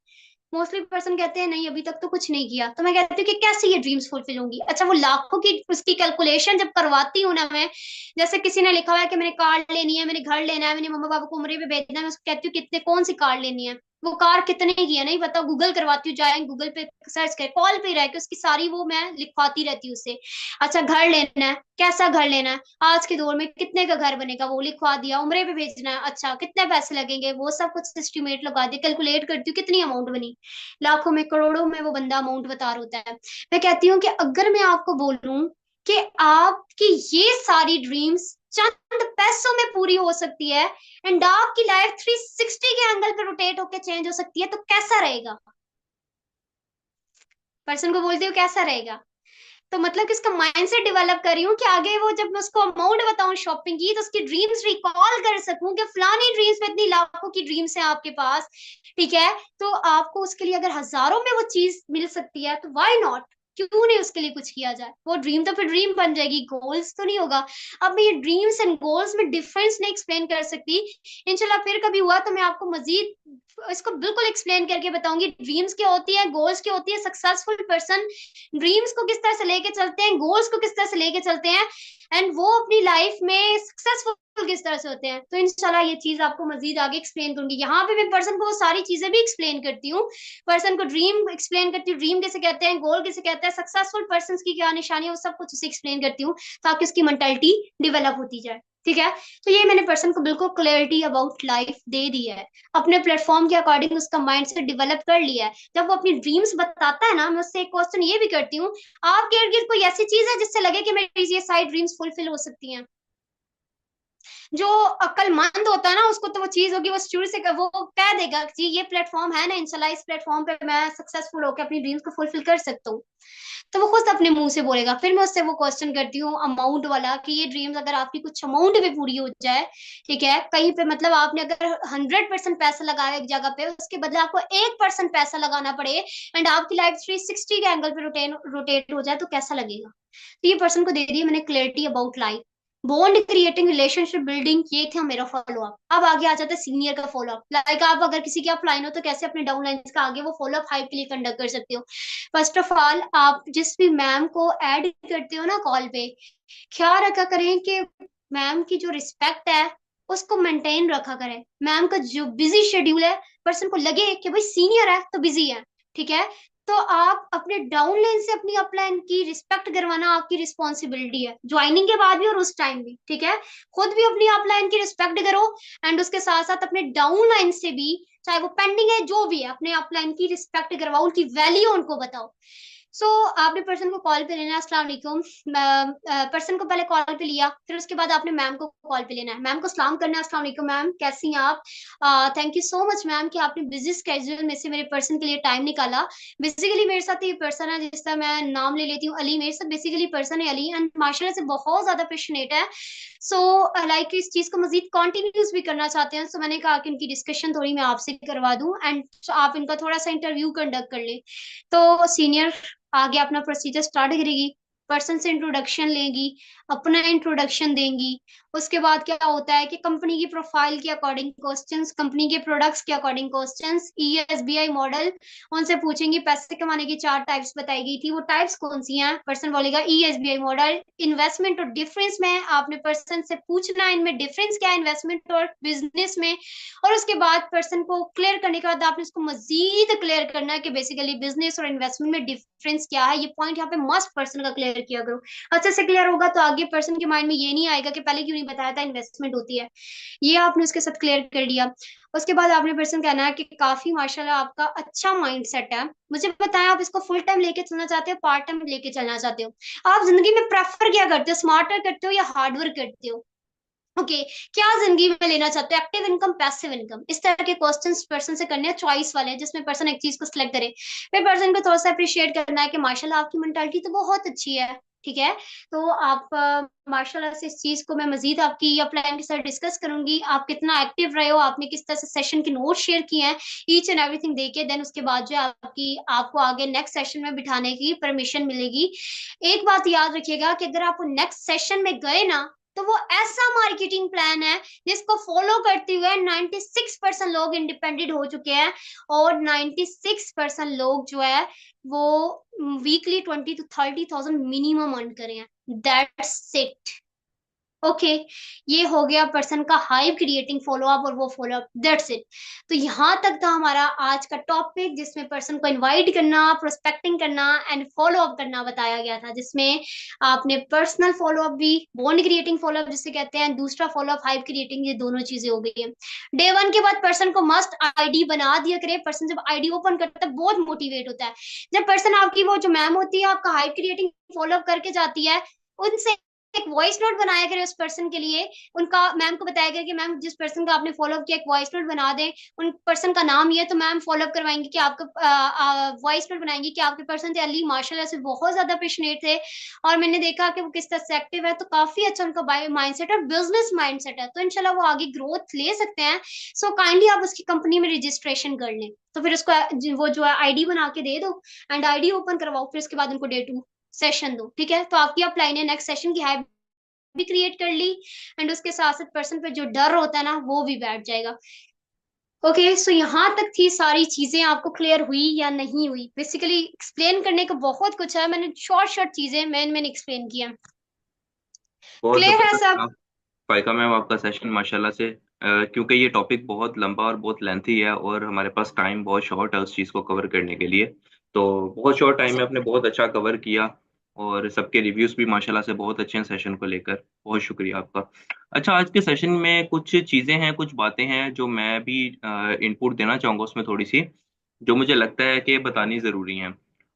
मोस्टली पर्सन कहते हैं नहीं अभी तक तो कुछ नहीं किया। तो मैं कहती हूँ कि कैसे ये ड्रीम्स फुलफिल होंगी। अच्छा, वो लाखों की उसकी कैलकुलेशन जब करवाती हूँ ना मैं, जैसे किसी ने लिखा हुआ है कि मैंने कार लेनी है, मैंने घर लेना है, मैंने मम्मा पापा को उम्र पे भेजना है, मैं उसको कहती हूँ कितने, कौन सी कार लेनी है, वो कार कितने की है नहीं पता, गूगल करवाती हूँ, जाए गूगल पे सर्च कर, कॉल पे रह के उसकी सारी वो मैं लिखवाती रहती हूँ उससे। अच्छा, घर लेना है, कैसा घर लेना है, आज के दौर में कितने का घर बनेगा, वो लिखवा दिया। उम्र पे भेजना है, अच्छा कितने पैसे लगेंगे, वो सब कुछ एस्टिमेट लगा दिया, कैलकुलेट करती हूँ कितनी अमाउंट बनी। लाखों में, करोड़ों में वो बंदा अमाउंट बता रहा होता है। मैं कहती हूँ कि अगर मैं आपको बोलूं कि आपकी ये सारी ड्रीम्स चंद पैसों में पूरी हो सकती है एंड आपकी लाइफ 360 के एंगल पे रोटेट होकर चेंज हो सकती है, तो कैसा रहेगा। पर्सन को बोलती हूँ कैसा रहेगा। तो मतलब कि इसका माइंडसेट डेवलप कर रही हूँ कि आगे वो जब मैं उसको अमाउंट बताऊं शॉपिंग की तो उसकी ड्रीम्स रिकॉल कर सकूं कि फलानी ड्रीम्स में इतनी लाखों की ड्रीम्स हैं आपके पास, ठीक है। तो आपको उसके लिए अगर हजारों में वो चीज मिल सकती है तो व्हाई नॉट, क्यों नहीं उसके लिए कुछ किया जाए। वो ड्रीम तो फिर ड्रीम बन जाएगी, गोल्स तो नहीं होगा। अब मैं ये ड्रीम्स एंड गोल्स में डिफरेंस नहीं एक्सप्लेन कर सकती। इंशाल्लाह फिर कभी हुआ तो मैं आपको मजीद इसको बिल्कुल एक्सप्लेन करके बताऊंगी ड्रीम्स क्या होती है, गोल्स क्या होती है, सक्सेसफुल पर्सन ड्रीम्स को किस तरह से लेके चलते हैं, गोल्स को किस तरह से लेके चलते हैं, एंड वो अपनी लाइफ में सक्सेसफुल किस तरह से होते हैं। तो इंशाल्लाह ये चीज आपको मजीद आगे एक्सप्लेन करूंगी। यहाँ पे मैं पर्सन को वो सारी चीजें भी एक्सप्लेन करती हूँ। पर्सन को ड्रीम एक्सप्लेन करती हूँ, ड्रीम किसे कहते हैं, गोल किसे कहते हैं, सक्सेसफुल पर्सन की क्या निशानी है, वो सब कुछ उसे एक्सप्लेन करती हूँ ताकि उसकी मेंटालिटी डेवलप होती जाए। ठीक है। तो ये मैंने पर्सन को बिल्कुल क्लैरिटी अबाउट लाइफ दे दी है, अपने प्लेटफॉर्म के अकॉर्डिंग उसका माइंड से डेवलप कर लिया है। जब वो अपनी ड्रीम्स बताता है ना, मैं उससे एक क्वेश्चन ये भी करती हूँ, आपके इर्द गिर्द कोई ऐसी चीज है जिससे लगे कि मेरी ये सारी ड्रीम्स फुलफिल हो सकती हैं? जो अक्लमंद होता है ना, उसको तो वो चीज होगी, वो शुरू से वो कह देगा कि ये प्लेटफॉर्म है ना, इंशाल्लाह इस प्लेटफॉर्म पे मैं सक्सेसफुल होकर अपनी ड्रीम्स को फुलफिल कर सकता हूँ। तो वो खुद अपने मुंह से बोलेगा। फिर मैं उससे वो क्वेश्चन करती हूँ अमाउंट वाला, कि ये ड्रीम्स अगर आपकी कुछ अमाउंट भी पूरी हो जाए, ठीक है, कहीं पे मतलब आपने अगर 100% पैसा लगाया एक जगह पे, उसके बदले आपको 1% पैसा लगाना पड़े, एंड आपकी लाइफ 360 के एंगल पे रोटेट हो जाए, तो कैसा लगेगा? तो ये पर्सन को दे दी है मैंने clarity about life. Bond creating, relationship building, ये था मेरा फॉलो अप। अब आगे आ जाता है सीनियर का फॉलो अप। लाइक आप अगर किसी की अप लाइन हो, तो कैसे अपने डाउन लाइन का आगे वो फॉलो अप हाइप के लिए कंडक्ट कर सकते हो। फर्स्ट ऑफ ऑल, आप जिस भी मैम को ऐड करते हो ना कॉल पे, ख्याल रखा करें कि मैम की जो रिस्पेक्ट है उसको मेंटेन रखा करें। मैम का जो बिजी शेड्यूल है, पर्सन को लगे कि भाई सीनियर है तो बिजी है, ठीक है, तो आप अपने डाउन लाइन से अपनी अपलाइन की रिस्पेक्ट करवाना आपकी रिस्पॉन्सिबिलिटी है, ज्वाइनिंग के बाद भी और उस टाइम भी, ठीक है। खुद भी अपनी अपलाइन की रिस्पेक्ट करो, एंड उसके साथ साथ अपने डाउन लाइन से भी, चाहे वो पेंडिंग है जो भी है, अपने अपलाइन की रिस्पेक्ट करवाओ, उनकी वैल्यू उनको बताओ। सो आपने पर्सन को कॉल पे लेना है, अस्सलाम वालेकुम। पर्सन को पहले कॉल पे लिया, फिर उसके बाद आपने मैम को कॉल पे लेना है, मैम को सलाम करना है, अस्सलाम वालेकुम मैम, कैसी हैं आप? Thank you so much ma'am कि आपने बिजी स्केड्यूल में से मेरे पर्सन के लिए टाइम निकाला। बेसिकली मेरे साथ ये पर्सन है जिसका मैं नाम ले लेती हूँ, अली। मेरे साथ बेसिकली पर्सन है अली, एंड माशाल्लाह से बहुत ज्यादा पेशनेट है। सो लाइक इस चीज को मजीद कॉन्टिन्यूस भी करना चाहते हैं। सो मैंने कहा कि इनकी डिस्कशन थोड़ी मैं आपसे करवा दूं, एंड आप इनका थोड़ा सा इंटरव्यू कंडक्ट कर ले। तो सीनियर आगे अपना प्रोसीजर स्टार्ट करेगी, पर्सन से इंट्रोडक्शन लेगी, अपना इंट्रोडक्शन देंगी। उसके बाद क्या होता है कि कंपनी की प्रोफाइल के अकॉर्डिंग क्वेश्चंस, कंपनी के प्रोडक्ट्स के अकॉर्डिंग क्वेश्चंस, ईएसबीआई मॉडल उनसे पूछेंगी। पैसे कमाने की 4 टाइप्स बताई गई थी, वो टाइप्स कौन सी हैं? पर्सन बोलेगा ईएसबीआई मॉडल। इन्वेस्टमेंट और डिफरेंस में आपने पर्सन से पूछना है इनमें डिफरेंस क्या है इन्वेस्टमेंट और बिजनेस में। और उसके बाद पर्सन को क्लियर करने के बाद आपने उसको मजीद क्लियर करना है कि बेसिकली बिजनेस और इन्वेस्टमेंट में डिफरेंस क्या है। ये पॉइंट यहाँ पे मस्ट पर्सन का क्लियर किया करो। अच्छे से क्लियर होगा तो आगे पर्सन के माइंड में ये नहीं आएगा कि पहले क्यों नहीं बताया था इन्वेस्टमेंट होती है। ये आपने उसके साथ क्लियर कर दिया। उसके बाद आपने पर्सन कहना है कि काफी माशाल्लाह आपका अच्छा माइंड सेट है, मुझे बताएं आप इसको फुल टाइम लेके चलना चाहते हो, पार्ट टाइम लेके चलना चाहते हो? आप जिंदगी में प्रेफर क्या करते हो, स्मार्टर करते हो या हार्ड वर्क करते हो? ओके क्या जिंदगी में लेना चाहते हो, एक्टिव इनकम, पैसिव इनकम? इस तरह के क्वेश्चंस पर्सन से करने हैं, चॉइस वाले हैं, जिसमें पर्सन एक चीज को सिलेक्ट करे। फिर पर्सन को थोड़ा सा अप्रिशिएट करना है कि माशाल्लाह आपकी मेंटालिटी तो बहुत अच्छी है, ठीक है। तो आप माशाल्लाह से इस चीज को मैं मजीद आपकी अपलाइन के साथ डिस्कस करूंगी, आप कितना एक्टिव रहे हो, आपने किस तरह से सेशन के नोट शेयर किए हैं, ईच एंड एवरीथिंग देके देन उसके बाद जो है आपकी आपको आगे नेक्स्ट सेशन में बिठाने की परमिशन मिलेगी। एक बात याद रखिएगा कि अगर आप नेक्स्ट सेशन में गए ना, तो वो ऐसा मार्केटिंग प्लान है जिसको फॉलो करते हुए 96% लोग इंडिपेंडेंट हो चुके हैं, और 96% लोग जो है वो weekly 20 to 30 thousand minimum earn करे हैं। That's it. ओके ये हो गया पर्सन का हाइप क्रिएटिंग फॉलो अप, और वो फॉलो अप, दैट्स इट। तो यहाँ तक था हमारा आज का टॉपिक, जिसमें पर्सन को इनवाइट करना, प्रोस्पेक्टिंग करना एंड फॉलो अप करना बताया गया था, जिसमें आपने पर्सनल फॉलो अप भी, बॉन्ड क्रिएटिंग फॉलो अप जिसे कहते हैं, दूसरा फॉलो अप हाइप क्रिएटिंग, ये दोनों चीजें हो गई है। डे 1 के बाद पर्सन को मस्ट आईडी बना दिया करे। पर्सन जब आईडी ओपन करता है बहुत मोटिवेट होता है। जब पर्सन आपकी वो जो मैम होती है आपका हाइप क्रिएटिंग फॉलो अप करके जाती है, उनसे एक वॉइस नोट बनाया करें उस पर्सन के लिए। उनका मैम को बताया गया कि मैम जिस पर्सन का आपने फॉलो अप किया एक वॉइस नोट बना दें, उन पर्सन का नाम ये, तो मैम फॉलो अप करवाएंगे कि आपका वॉइस नोट बनाएंगे कि आपके पर्सन थे अली, माशाल्लाह से बहुत ज्यादा पेशनेट थे, और मैंने देखा कि वो किस तरह से एक्टिव है, तो काफी अच्छा उनका माइंड सेट और बिजनेस माइंड सेट है, तो इनशाला वो आगे ग्रोथ ले सकते हैं। सो काइंडली आप उसकी कंपनी में रजिस्ट्रेशन कर लें। तो फिर उसको वो जो है आईडी बना के दे दो, एंड आईडी ओपन करवाओ, फिर उसके बाद उनको डे 2 सेशन दो, ठीक है। तो आपकी अपलाइन है नेक्स्ट सेशन की हाइप भी क्रिएट कर ली, एंड उसके साथ साथ पर्सन पे जो डर होता है ना वो भी बैठ जाएगा। ओके सो यहाँ तक थी सारी चीजें, आपको क्लियर हुई या नहीं हुई? बेसिकली एक्सप्लेन करने का बहुत कुछ है, मैंने शॉर्ट शॉर्ट चीजें मैंने एक्सप्लेन किया। बहुत क्लियर है जबरदस्त सब? था फाइका मैम आपका सेशन माशाल्लाह से। क्योंकि ये टॉपिक बहुत लंबा और बहुत लेंथी है और हमारे पास टाइम बहुत शॉर्ट है उस चीज़ को कवर करने के लिए। तो बहुत शॉर्ट टाइम में आपने बहुत अच्छा कवर किया। और सबके रिव्यूज भी माशाल्लाह से बहुत अच्छे हैं सेशन को लेकर। बहुत शुक्रिया आपका। अच्छा, आज के सेशन में कुछ चीज़ें हैं, कुछ बातें हैं जो मैं भी इनपुट देना चाहूँगा उसमें थोड़ी सी, जो मुझे लगता है कि बतानी ज़रूरी हैं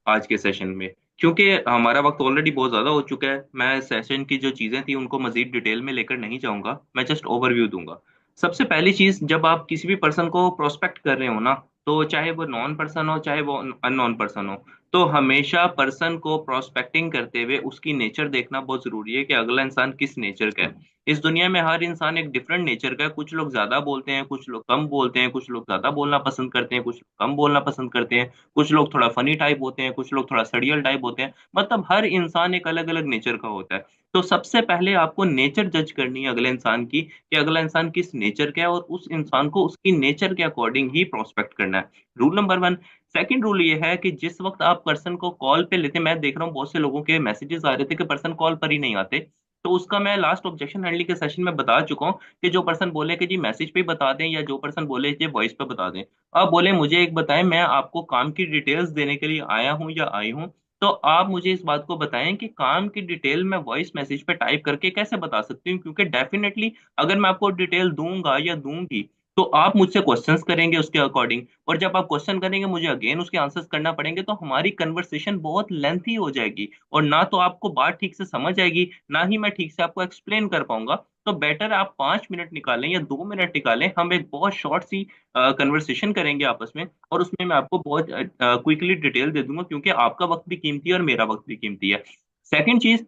आज के सेशन में, क्योंकि हमारा वक्त ऑलरेडी बहुत ज़्यादा हो चुका है। मैं सेशन की जो चीज़ें थी उनको मज़ीद डिटेल में लेकर नहीं जाऊँगा, मैं जस्ट ओवरव्यू दूंगा। सबसे पहली चीज़, जब आप किसी भी पर्सन को प्रोस्पेक्ट कर रहे हो ना, तो चाहे वो नॉन पर्सन हो चाहे वो अननोन पर्सन हो, तो हमेशा पर्सन को प्रोस्पेक्टिंग करते हुए उसकी नेचर देखना बहुत जरूरी है कि अगला इंसान किस नेचर का है। इस दुनिया में हर इंसान एक डिफरेंट नेचर का है। कुछ लोग ज्यादा बोलते हैं, कुछ लोग कम बोलते हैं, कुछ लोग ज्यादा बोलना पसंद करते हैं, कुछ लोग कम बोलना पसंद करते हैं, कुछ लोग थोड़ा फनी टाइप होते हैं, कुछ लोग थोड़ा सडियल टाइप होते हैं। मतलब हर इंसान एक अलग अलग नेचर का होता है। तो सबसे पहले आपको नेचर जज करनी है अगले इंसान की, कि अगला इंसान किस नेचर का है, और उस इंसान को उसकी नेचर के अकॉर्डिंग ही प्रोस्पेक्ट करना है। Rule number one. Second rule ये है कि जिस वक्त आप पर्सन को कॉल पे लेते, मैं देख रहा हूँ बहुत से लोगों के मैसेजेस आ रहे थे कि पर्सन कॉल पर ही नहीं आते, तो उसका मैं लास्ट ऑब्जेक्शन हैंडलिंग के सेशन में बता चुका हूँ कि जो पर्सन बोले कि जी मैसेज पे बता दें, या जो पर्सन बोले कि वॉइस पे बता दें, आप बोले मुझे एक बताएं, मैं आपको काम की डिटेल्स देने के लिए आया हूँ या आई हूँ, तो आप मुझे इस बात को बताएं कि काम की डिटेल मैं वॉइस मैसेज पे टाइप करके कैसे बता सकती हूँ, क्योंकि डेफिनेटली अगर मैं आपको डिटेल दूंगा या दूंगी, तो आप मुझसे क्वेश्चंस करेंगे उसके अकॉर्डिंग, और जब आप क्वेश्चन करेंगे मुझे अगेन उसके आंसर्स करना पड़ेंगे, तो हमारी कन्वर्सेशन बहुत लेंथी हो जाएगी, और ना तो आपको बात ठीक से समझ आएगी, ना ही मैं ठीक से आपको एक्सप्लेन कर पाऊंगा। तो बेटर आप 5 मिनट निकालें या 2 मिनट निकालें, हम एक बहुत शॉर्ट सी कन्वर्सेशन करेंगे आपस में, और उसमें मैं आपको बहुत क्विकली डिटेल दे दूंगा, क्योंकि आपका वक्त भी कीमती है और मेरा वक्त भी कीमती है। सेकंड चीज,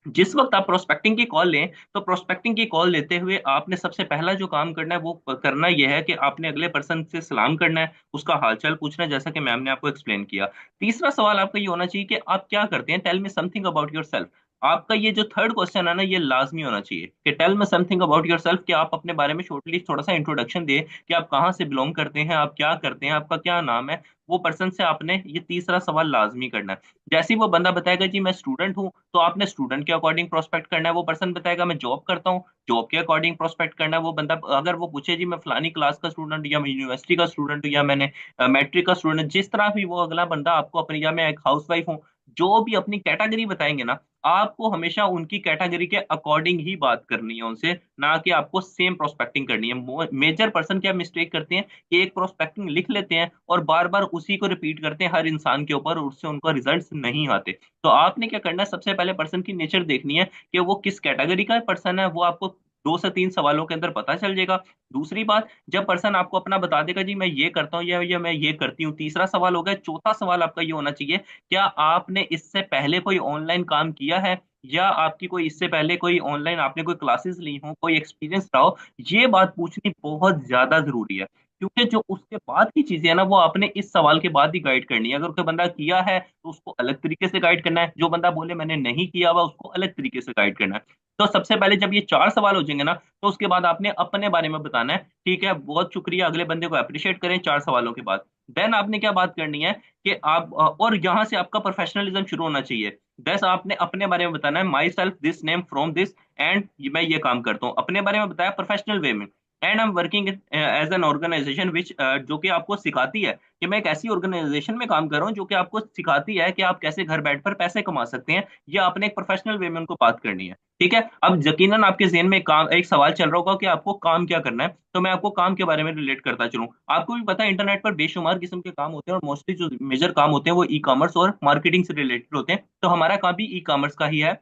जिस वक्त आप प्रोस्पेक्टिंग की कॉल लें, तो प्रोस्पेक्टिंग की कॉल लेते हुए आपने सबसे पहला जो काम करना है वो करना यह है कि आपने अगले पर्सन से सलाम करना है, उसका हालचाल पूछना है, जैसा कि मैम ने आपको एक्सप्लेन किया। तीसरा सवाल आपका ये होना चाहिए कि आप क्या करते हैं, tell me something about yourself. आपका ये जो थर्ड क्वेश्चन है ना, ये लाजमी होना चाहिए कि tell me something about yourself, कि आप अपने बारे में शॉर्टली थोड़ा सा इंट्रोडक्शन दें कि आप कहाँ से बिलोंग करते हैं, आप क्या करते हैं, आपका क्या नाम है। वो पर्सन से आपने ये तीसरा सवाल लाजमी करना है। जैसे ही वो बंदा बताएगा जी मैं स्टूडेंट हूँ, तो आपने स्टूडेंट के अकॉर्डिंग प्रोस्पेक्ट करना है। वो पर्सन बताएगा मैं जॉब करता हूँ, जॉब के अकॉर्डिंग प्रोस्पेक्ट करना है। वो बंदा अगर वो पूछे जी मैं फलानी क्लास का स्टूडेंट, या मैं यूनिवर्सिटी का स्टूडेंट हूँ, या मैंने मैट्रिक का स्टूडेंट, जिस तरह भी वो अगला बंदा आपको अपनी, या मैं एक हाउस वाइफ हूँ, जो भी अपनी कैटेगरी बताएंगे ना, आपको हमेशा उनकी कैटेगरी के अकॉर्डिंग ही बात करनी है उनसे, ना कि आपको सेम प्रोस्पेक्टिंग करनी है। मेजर पर्सन क्या मिस्टेक करते हैं कि एक प्रोस्पेक्टिंग लिख लेते हैं और बार बार उसी को रिपीट करते हैं हर इंसान के ऊपर, और उससे उनका रिजल्ट नहीं आते। तो आपने क्या करना है, सबसे पहले पर्सन की नेचर देखनी है कि वो किस कैटेगरी का पर्सन है, वो आपको 2 से 3 सवालों के अंदर पता चल जाएगा। दूसरी बात, जब पर्सन आपको अपना बता देगा जी मैं ये करता हूँ या मैं ये करती हूँ, तीसरा सवाल हो गया। चौथा सवाल आपका ये होना चाहिए, क्या आपने इससे पहले कोई ऑनलाइन काम किया है, या आपकी कोई इससे पहले कोई ऑनलाइन आपने कोई क्लासेस ली हो, कोई एक्सपीरियंस रहा हो। ये बात पूछनी बहुत ज्यादा जरूरी है, क्योंकि जो उसके बाद की चीजें है ना, वो आपने इस सवाल के बाद ही गाइड करनी है। अगर कोई बंदा किया है तो उसको अलग तरीके से गाइड करना है, जो बंदा बोले मैंने नहीं किया हुआ उसको अलग तरीके से गाइड करना है। तो सबसे पहले जब ये 4 सवाल हो जाएंगे ना, तो उसके बाद आपने अपने बारे में बताना है। ठीक है, बहुत शुक्रिया, अगले बंदे को अप्रिशिएट करें 4 सवालों के बाद। देन आपने क्या बात करनी है कि आप और यहाँ से आपका प्रोफेशनलिज्म शुरू होना चाहिए। दस आपने अपने बारे में बताना है, my self this name from this, and मैं ये काम करता हूँ, अपने बारे में बताया प्रोफेशनल वे में। And I am working as an organisation which, जो कि आपको सिखाती है कि मैं एक ऐसी ऑर्गेनाइजेशन में काम कर रहा हूँ जो कि आपको सिखाती है कि आप कैसे घर बैठकर पैसे कमा सकते हैं। ये आपने एक प्रोफेशनल वे में उनको बात करनी है। ठीक है, अब यकीनन आपके ज़हन में एक सवाल चल रहा होगा कि आपको काम क्या करना है, तो मैं आपको काम के बारे में रिलेट करता चलूं। आपको भी पता है इंटरनेट पर बेशुमार किस्म के काम होते हैं, और मोस्टली जो मेजर काम होते हैं वो ई कॉमर्स और मार्केटिंग से रिलेटेड होते हैं। तो हमारा काम भी ई कॉमर्स का ही है।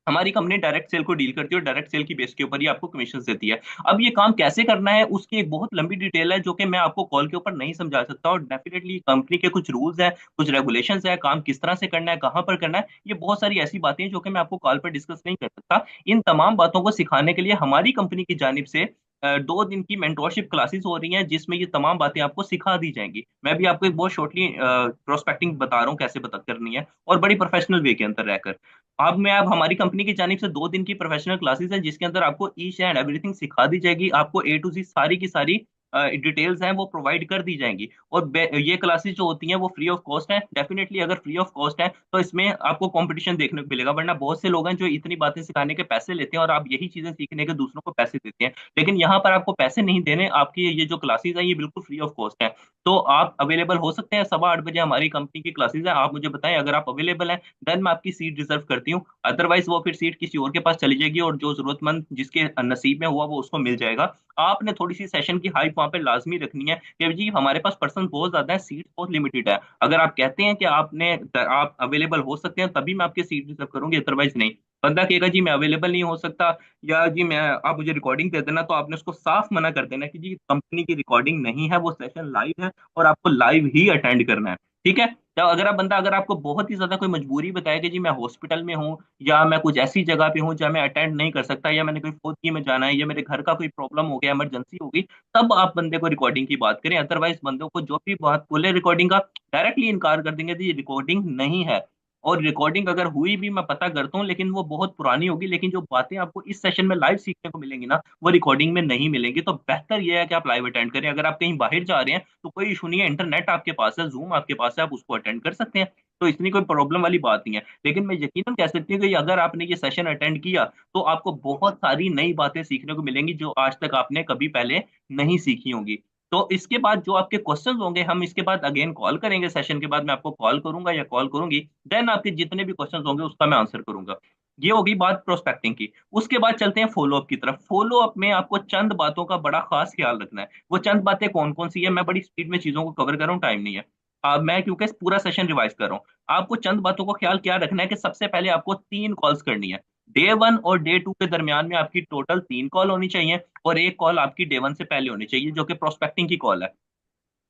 हमारी कंपनी डायरेक्ट सेल को डील करती है, और डायरेक्ट सेल की बेस के ऊपर ही आपको कमीशन देती है। अब ये काम कैसे करना है उसकी एक बहुत लंबी डिटेल है, जो कि मैं आपको कॉल के ऊपर नहीं समझा सकता, और डेफिनेटली कंपनी के कुछ रूल्स हैं, कुछ रेगुलेशंस है, काम किस तरह से करना है, कहाँ पर करना है, ये बहुत सारी ऐसी बातें हैं जो कि मैं आपको कॉल पर डिस्कस नहीं कर सकता। इन तमाम बातों को सिखाने के लिए हमारी कंपनी की जानिब से 2 दिन की मेंटोरशिप क्लासेस हो रही हैं, जिसमें ये तमाम बातें आपको सिखा दी जाएंगी। मैं भी आपको एक बहुत शॉर्टली प्रोस्पेक्टिंग बता रहा हूँ कैसे बता करनी है, और बड़ी प्रोफेशनल वे के अंदर रहकर। अब हमारी कंपनी की जानिब से 2 दिन की प्रोफेशनल क्लासेस हैं, जिसके अंदर आपको ईच एंड एवरीथिंग सिखा दी जाएगी। आपको A to Z सारी की सारी डिटेल्स हैं वो प्रोवाइड कर दी जाएंगी। और ये क्लासेस जो होती हैं वो फ्री ऑफ कॉस्ट है। डेफिनेटली अगर फ्री ऑफ कॉस्ट है तो इसमें आपको कंपटीशन देखने को मिलेगा, वरना बहुत से लोग हैं जो इतनी बातें सिखाने के पैसे लेते हैं और आप यही चीजें सीखने के दूसरों को पैसे देते हैं। लेकिन यहाँ पर आपको पैसे नहीं देने, आपकी ये जो क्लासेस है ये बिल्कुल फ्री ऑफ कॉस्ट है। तो आप अवेलेबल हो सकते हैं, 8:15 बजे हमारी कंपनी की क्लासेस है, आप मुझे बताएं अगर आप अवेलेबल हैं, देन मैं आपकी सीट रिजर्व करती हूँ। अदरवाइज वो फिर सीट किसी और के पास चली जाएगी और जो जरूरतमंद जिसके नसीब में हुआ वो उसको मिल जाएगा। आपने थोड़ी सी सेशन की हाइप वहां पे लाजमी रखनी है कि जी हमारे पास पर्सन बहुत ज्यादा है, सीट बहुत लिमिटेड है। अगर आप कहते हैं कि आप अवेलेबल हो सकते हैं तभी मैं आपकी सीट रिजर्व करूंगी, अदरवाइज नहीं। बंदा कहेगा जी मैं अवेलेबल नहीं हो सकता, या जी मैं आप मुझे रिकॉर्डिंग दे देना, तो आपने उसको साफ मना कर देना कि जी कंपनी की रिकॉर्डिंग नहीं है, वो सेशन लाइव है और आपको लाइव ही अटेंड करना है। ठीक है। तो अगर आपको बहुत ही ज्यादा कोई मजबूरी बताए कि जी मैं हॉस्पिटल में हूँ या मैं कुछ ऐसी जगह पे हूँ जहाँ मैं अटेंड नहीं कर सकता, या मैंने कोई फौतगी में जाना है, या मेरे घर का कोई प्रॉब्लम हो गया, इमरजेंसी हो गई, तब आप बंदे को रिकॉर्डिंग की बात करें। अदरवाइज बंदों को जो भी बात बोले रिकॉर्डिंग का, डायरेक्टली इनकार कर देंगे जी रिकॉर्डिंग नहीं है। और रिकॉर्डिंग अगर हुई भी मैं पता करता हूँ, लेकिन वो बहुत पुरानी होगी, लेकिन जो बातें आपको इस सेशन में लाइव सीखने को मिलेंगी ना वो रिकॉर्डिंग में नहीं मिलेंगी। तो बेहतर यह है कि आप लाइव अटेंड करें। अगर आप कहीं बाहर जा रहे हैं तो कोई इशू नहीं है, इंटरनेट आपके पास है, जूम आपके पास है, आप उसको अटेंड कर सकते हैं। तो इतनी कोई प्रॉब्लम वाली बात नहीं है। लेकिन मैं यकीनन कह सकती हूँ कि अगर आपने ये सेशन अटेंड किया तो आपको बहुत सारी नई बातें सीखने को मिलेंगी जो आज तक आपने कभी पहले नहीं सीखी होंगी। तो इसके बाद जो आपके क्वेश्चंस होंगे हम इसके बाद अगेन कॉल करेंगे, सेशन के बाद मैं आपको कॉल करूंगा या कॉल करूंगी, देन आपके जितने भी क्वेश्चंस होंगे उसका मैं आंसर करूंगा। ये होगी बात प्रोस्पेक्टिंग की। उसके बाद चलते हैं फॉलो अप की तरफ। फॉलो अप में आपको चंद बातों का बड़ा खास ख्याल रखना है। वो चंद बातें कौन कौन सी है, मैं बड़ी स्पीड में चीजों को कवर कर रहा हूँ, टाइम नहीं है। मैं क्योंकि पूरा सेशन रिवाइज कर रहा हूँ, आपको चंद बातों का ख्याल क्या रखना है कि सबसे पहले आपको 3 कॉल्स करनी है। डे 1 और डे 2 के दरमियान में आपकी टोटल 3 कॉल होनी चाहिए, और एक कॉल आपकी डे 1 से पहले होनी चाहिए जो कि प्रोस्पेक्टिंग की कॉल है।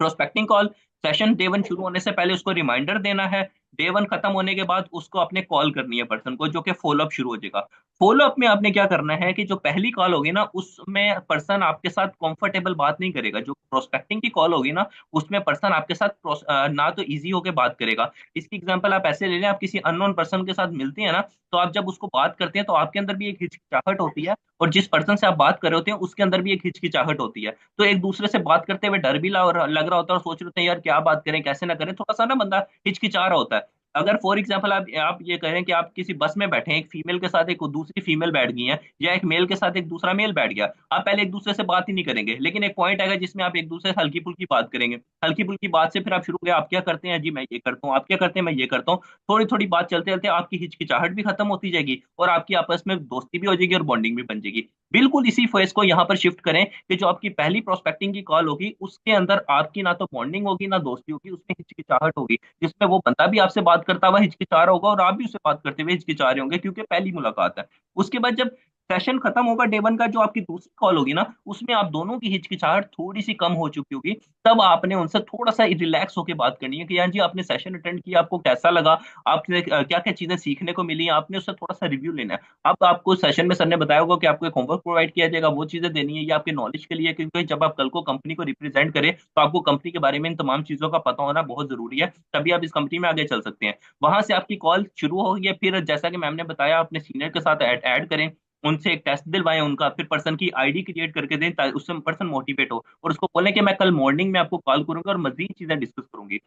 प्रोस्पेक्टिंग कॉल, सेशन डे 1 शुरू होने से पहले उसको रिमाइंडर देना है। डे 1 खत्म होने के बाद उसको आपने कॉल करनी है पर्सन को, जो कि फॉलो अप शुरू हो जाएगा। फॉलो अप में आपने क्या करना है कि जो पहली कॉल होगी ना उसमें पर्सन आपके साथ कंफर्टेबल बात नहीं करेगा। जो प्रोस्पेक्टिंग की कॉल होगी ना उसमें पर्सन आपके साथ ना तो इजी होके बात करेगा। इसकी एग्जांपल आप ऐसे ले लें, आप किसी अननोन पर्सन के साथ मिलते हैं ना, तो आप जब उसको बात करते हैं तो आपके अंदर भी एक हिचकिचाहट होती है, और जिस पर्सन से आप बात कर रहे होते हैं उसके अंदर भी एक हिचकिचाहट होती है। तो एक दूसरे से बात करते हुए डर भी लग रहा होता है, और सोच रहे होते हैं यार क्या बात करें कैसे ना करें, थोड़ा सा ना बंदा हिचकिचा रहा होता है। अगर फॉर एग्जाम्पल आप ये करें कि आप किसी बस में बैठे हैं, एक फीमेल के साथ एक दूसरी फीमेल बैठ गई है, या एक मेल के साथ एक दूसरा मेल बैठ गया, आप पहले एक दूसरे से बात ही नहीं करेंगे, लेकिन एक पॉइंट आएगा जिसमें आप एक दूसरे से हल्की फुल्की बात करेंगे। हल्की फुल्की बात से फिर आप शुरू हो गए, आप क्या करते हैं जी मैं ये करता हूँ, आप क्या करते हैं मैं ये करता हूँ। थोड़ी थोड़ी बात चलते चलते आपकी हिचकिचाहट भी खत्म होती जाएगी, और आपकी आपस में दोस्ती भी हो जाएगी और बॉन्डिंग भी बन जाएगी। बिल्कुल इसी फेज को यहाँ पर शिफ्ट करें कि जो आपकी पहली प्रोस्पेक्टिंग की कॉल होगी उसके अंदर आपकी ना तो बॉन्डिंग होगी ना दोस्ती होगी, उसमें हिचकिचाहट होगी, जिसमें वो बंदा भी आपसे बात करता हुआ हिचकिचा रहा होगा और आप भी उससे बात करते हुए हिचकिचा रहे होंगे, क्योंकि पहली मुलाकात है। उसके बाद जब सेशन खत्म होगा डे 1 का, जो आपकी दूसरी कॉल होगी ना उसमें आप दोनों की हिचकिचाहट थोड़ी सी कम हो चुकी होगी। तब आपने उनसे थोड़ा सा रिलैक्स होकर बात करनी है कि यार जी आपने सेशन अटेंड किया, आपको कैसा लगा, आपने क्या क्या चीजें सीखने को मिली, आपने उससे थोड़ा सा रिव्यू लेना है। अब आपको सेशन में सर ने बताया होगा कि आपको एक होमवर्क प्रोवाइड किया जाएगा, वो चीजें देनी है, ये आपके नॉलेज के लिए, क्योंकि जब आप कल को कंपनी को रिप्रेजेंट करें तो आपको कंपनी के बारे में इन तमाम चीजों का पता होना बहुत जरूरी है, तभी आप इस कंपनी में आगे चल सकते हैं। वहां से आपकी कॉल शुरू होगी, फिर जैसा कि मैम ने बताया अपने सीनियर के साथ ऐड करें, उनसे एक टेस्ट दिलवाएं उनका, फिर पर्सन की आईडी क्रिएट करके दें ताकि उससे पर्सन मोटिवेट हो, और उसको बोलें कि मैं कल मॉर्निंग में आपको कॉल करूंगा और मजीद चीजें डिस्कस करूंगी।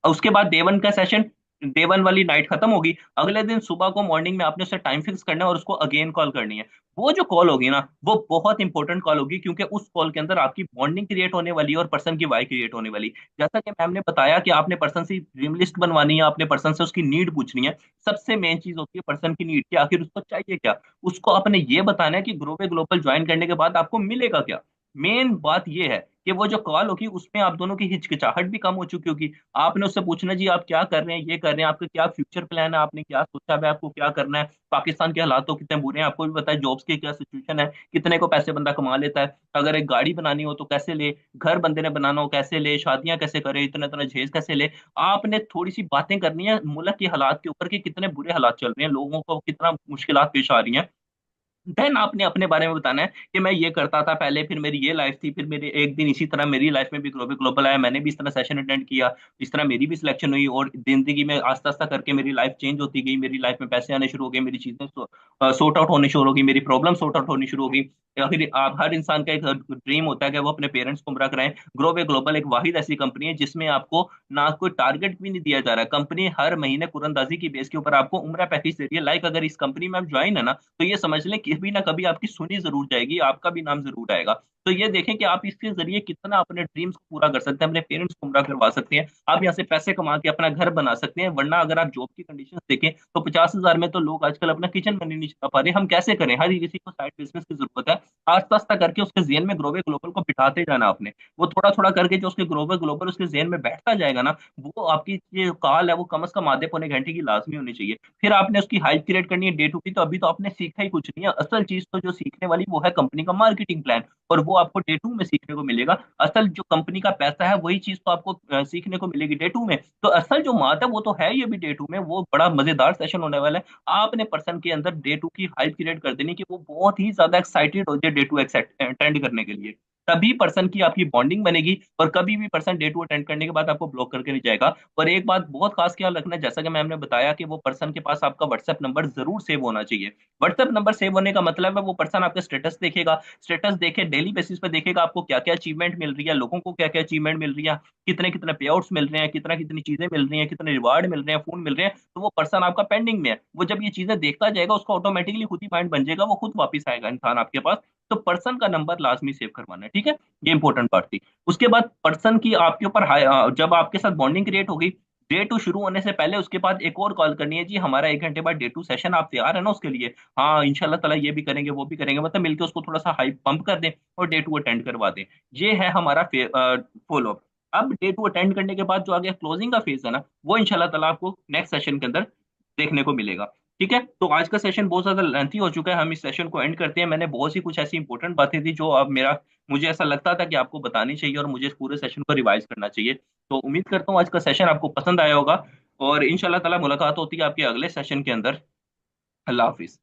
और उसके बाद डे 1 का सेशन, डे 1 वाली नाइट खत्म होगी, अगले दिन सुबह को मॉर्निंग में आपने उससे टाइम फिक्स करना है और उसको अगेन कॉल करनी है। वो जो कॉल होगी ना वो बहुत इंपॉर्टेंट कॉल होगी, क्योंकि उस कॉल के अंदर आपकी बॉन्डिंग क्रिएट होने वाली है और पर्सन की वाई क्रिएट होने वाली। जैसा कि मैम ने बताया कि आपने पर्सन से ड्रीम लिस्ट बनवानी है, आपने पर्सन से उसकी नीड पूछनी है। सबसे मेन चीज होती है पर्सन की नीड, कि आखिर उसको चाहिए क्या। उसको आपने ये बताना है कि ग्रोवे ग्लोबल ज्वाइन करने के बाद आपको मिलेगा क्या। मेन बात ये है कि वो जो कॉल होगी उसमें आप दोनों की हिचकिचाहट भी कम हो चुकी होगी। आपने उससे पूछना जी आप क्या कर रहे हैं, ये कर रहे हैं, आपका क्या फ्यूचर प्लान है, आपने क्या सोचा है, आपको क्या करना है, पाकिस्तान के हालात तो कितने बुरे हैं, आपको भी पता है जॉब्स की क्या सिचुएशन है, कितने को पैसे बंदा कमा लेता है, अगर एक गाड़ी बनानी हो तो कैसे ले, घर बंदे ने बनाना हो कैसे ले, शादियां कैसे करे, इतना इतना जहेज कैसे ले। आपने थोड़ी सी बातें करनी है मुल्क के हालात के ऊपर कि कितने बुरे हालात चल रहे हैं, लोगों को कितना मुश्किलात पेश आ रही हैं। देन आपने अपने बारे में बताना है कि मैं ये करता था पहले, फिर मेरी ये लाइफ थी, फिर मेरे एक दिन इसी तरह मेरी लाइफ में भी ग्लोबल ग्लोबल आया, मैंने भी इस तरह सेशन अटेंड किया, इस तरह मेरी भी सिलेक्शन हुई, और जिंदगी में आस्ता आस्ता करके मेरी लाइफ चेंज होती गई, मेरी लाइफ में पैसे आने शुरू हो गए, मेरी चीजें सॉर्ट आउट होनी शुरू हो गई, मेरी प्रॉब्लम सॉर्ट आउट होनी शुरू हो गई। या फिर आप, हर इंसान का एक ड्रीम होता है कि वो अपने पेरेंट्स को गुमराह कराएं। ग्लोबल ग्लोबल एक वाहिद ऐसी कंपनी है जिसमें आपको ना कोई टारगेट भी नहीं दिया जा रहा है, कंपनी हर महीने कुरंदाजी की बेस के ऊपर आपको उम्र पैकेज दे रही है। लाइक अगर इस कंपनी में आप ज्वाइन है ना, तो ये समझ लें कि कभी ना कभी आपकी सुनी जरूर जाएगी, आपका भी नाम जरूर आएगा। तो ये देखें कि आप इसके जरिए कितना अपने ड्रीम्स को पूरा कर सकते हैं, अपने पेरेंट्स को पूरा करवा सकते हैं, आप यहाँ से पैसे कमा के अपना घर बना सकते हैं। वरना अगर आप जॉब की कंडीशंस देखें तो 50,000 में तो लोग आजकल अपना किचन मनी नहीं चला पा रहे। हम कैसे करें? हर किसी को साइड बिजनेस की जरूरत है। आस्ता आस्ता करके उसके जेन में ग्लोबल ग्लोबल को बिठाते जाना आपने। वो थोड़ा थोड़ा करके जो उसके ग्लोबल ग्लोबल उसके जेन में बैठता जाएगा ना, वो आपकी ये कॉल है वो कम से कम आधे पौने घंटे की लाजमी होनी चाहिए। फिर आपने उसकी हाइप क्रिएट करनी है डे टू की। तो अभी तो आपने सीखा ही कुछ नहीं है, असल चीज तो जो सीखने वाली वो है कंपनी का मार्केटिंग प्लान, और वो आपको डे टू में सीखने को मिलेगा। असल जो कंपनी का पैसा है वही चीज तो आपको सीखने को मिलेगी डे टू में। तो असल जो बात है वो तो है ये भी डे टू में, वो बड़ा मजेदार सेशन होने वाला है। आपने पर्सन के अंदर डे टू की हाइप क्रिएट कर देनी कि वो बहुत ही ज्यादा एक्साइटेड हो जाए डे टू अटेंड करने के लिए। तभी पर्सन की आपकी बॉन्डिंग बनेगी, और कभी भी पर्सन डे टू अटेंड करने के बाद आपको ब्लॉक करके नहीं जाएगा। और एक बात बहुत खास ख्याल रखना है, जैसा कि मैंने बताया कि वो पर्सन के पास आपका व्हाट्सएप नंबर जरूर सेव होना चाहिए। व्हाट्सएप नंबर सेव होने का मतलब है वो पर्सन आपका स्टेटस देखेगा, स्टेटस देखे डेली बेसिस पे देखेगा आपको क्या क्या अचीवमेंट मिल रही है, लोगों को क्या क्या अचीवमेंट मिल रही है, कितने कितने पे आउट्स मिल रहे हैं, कितना कितनी चीजें मिल रही हैं, कितने रिवार्ड मिल रहे हैं, फोन मिल रहे हैं। तो वो पर्सन आपका पेंडिंग में है, वो जब ये चीजें देखता जाएगा उसको ऑटोमेटिकली खुद ही माइंड बन जाएगा, वो खुद वापिस आएगा इंसान आपके पास। तो पर्सन का नंबर लाजमी सेव करवाना है, ठीक है। ये इंपॉर्टेंट बात थी। उसके बाद पर्सन की आपके ऊपर जब आपके साथ बॉन्डिंग क्रिएट होगी, डे टू शुरू होने से पहले उसके बाद एक और कॉल करनी है, जी हमारा 1 घंटे बाद डे टू सेशन, आप तैयार है ना उसके लिए? हाँ इंशाल्लाह ताला ये भी करेंगे वो भी करेंगे, मतलब मिलकर उसको थोड़ा सा हाइप पंप कर दें और डे टू अटेंड करवा दें। ये है हमारा फॉलो अप। अब डे टू अटेंड करने के बाद जो आगे क्लोजिंग का फेज है ना, वो इंशाल्लाह ताला आपको नेक्स्ट सेशन के अंदर देखने को मिलेगा। ठीक है, तो आज का सेशन बहुत ज्यादा लेंथी हो चुका है, हम इस सेशन को एंड करते हैं। मैंने बहुत सी कुछ ऐसी इंपॉर्टेंट बातें थी जो अब मेरा, मुझे ऐसा लगता था कि आपको बतानी चाहिए और मुझे इस पूरे सेशन को रिवाइज करना चाहिए। तो उम्मीद करता हूँ आज का सेशन आपको पसंद आया होगा, और इंशाल्लाह ताला मुलाकात होती है आपके अगले सेशन के अंदर। अल्लाह हाफिज।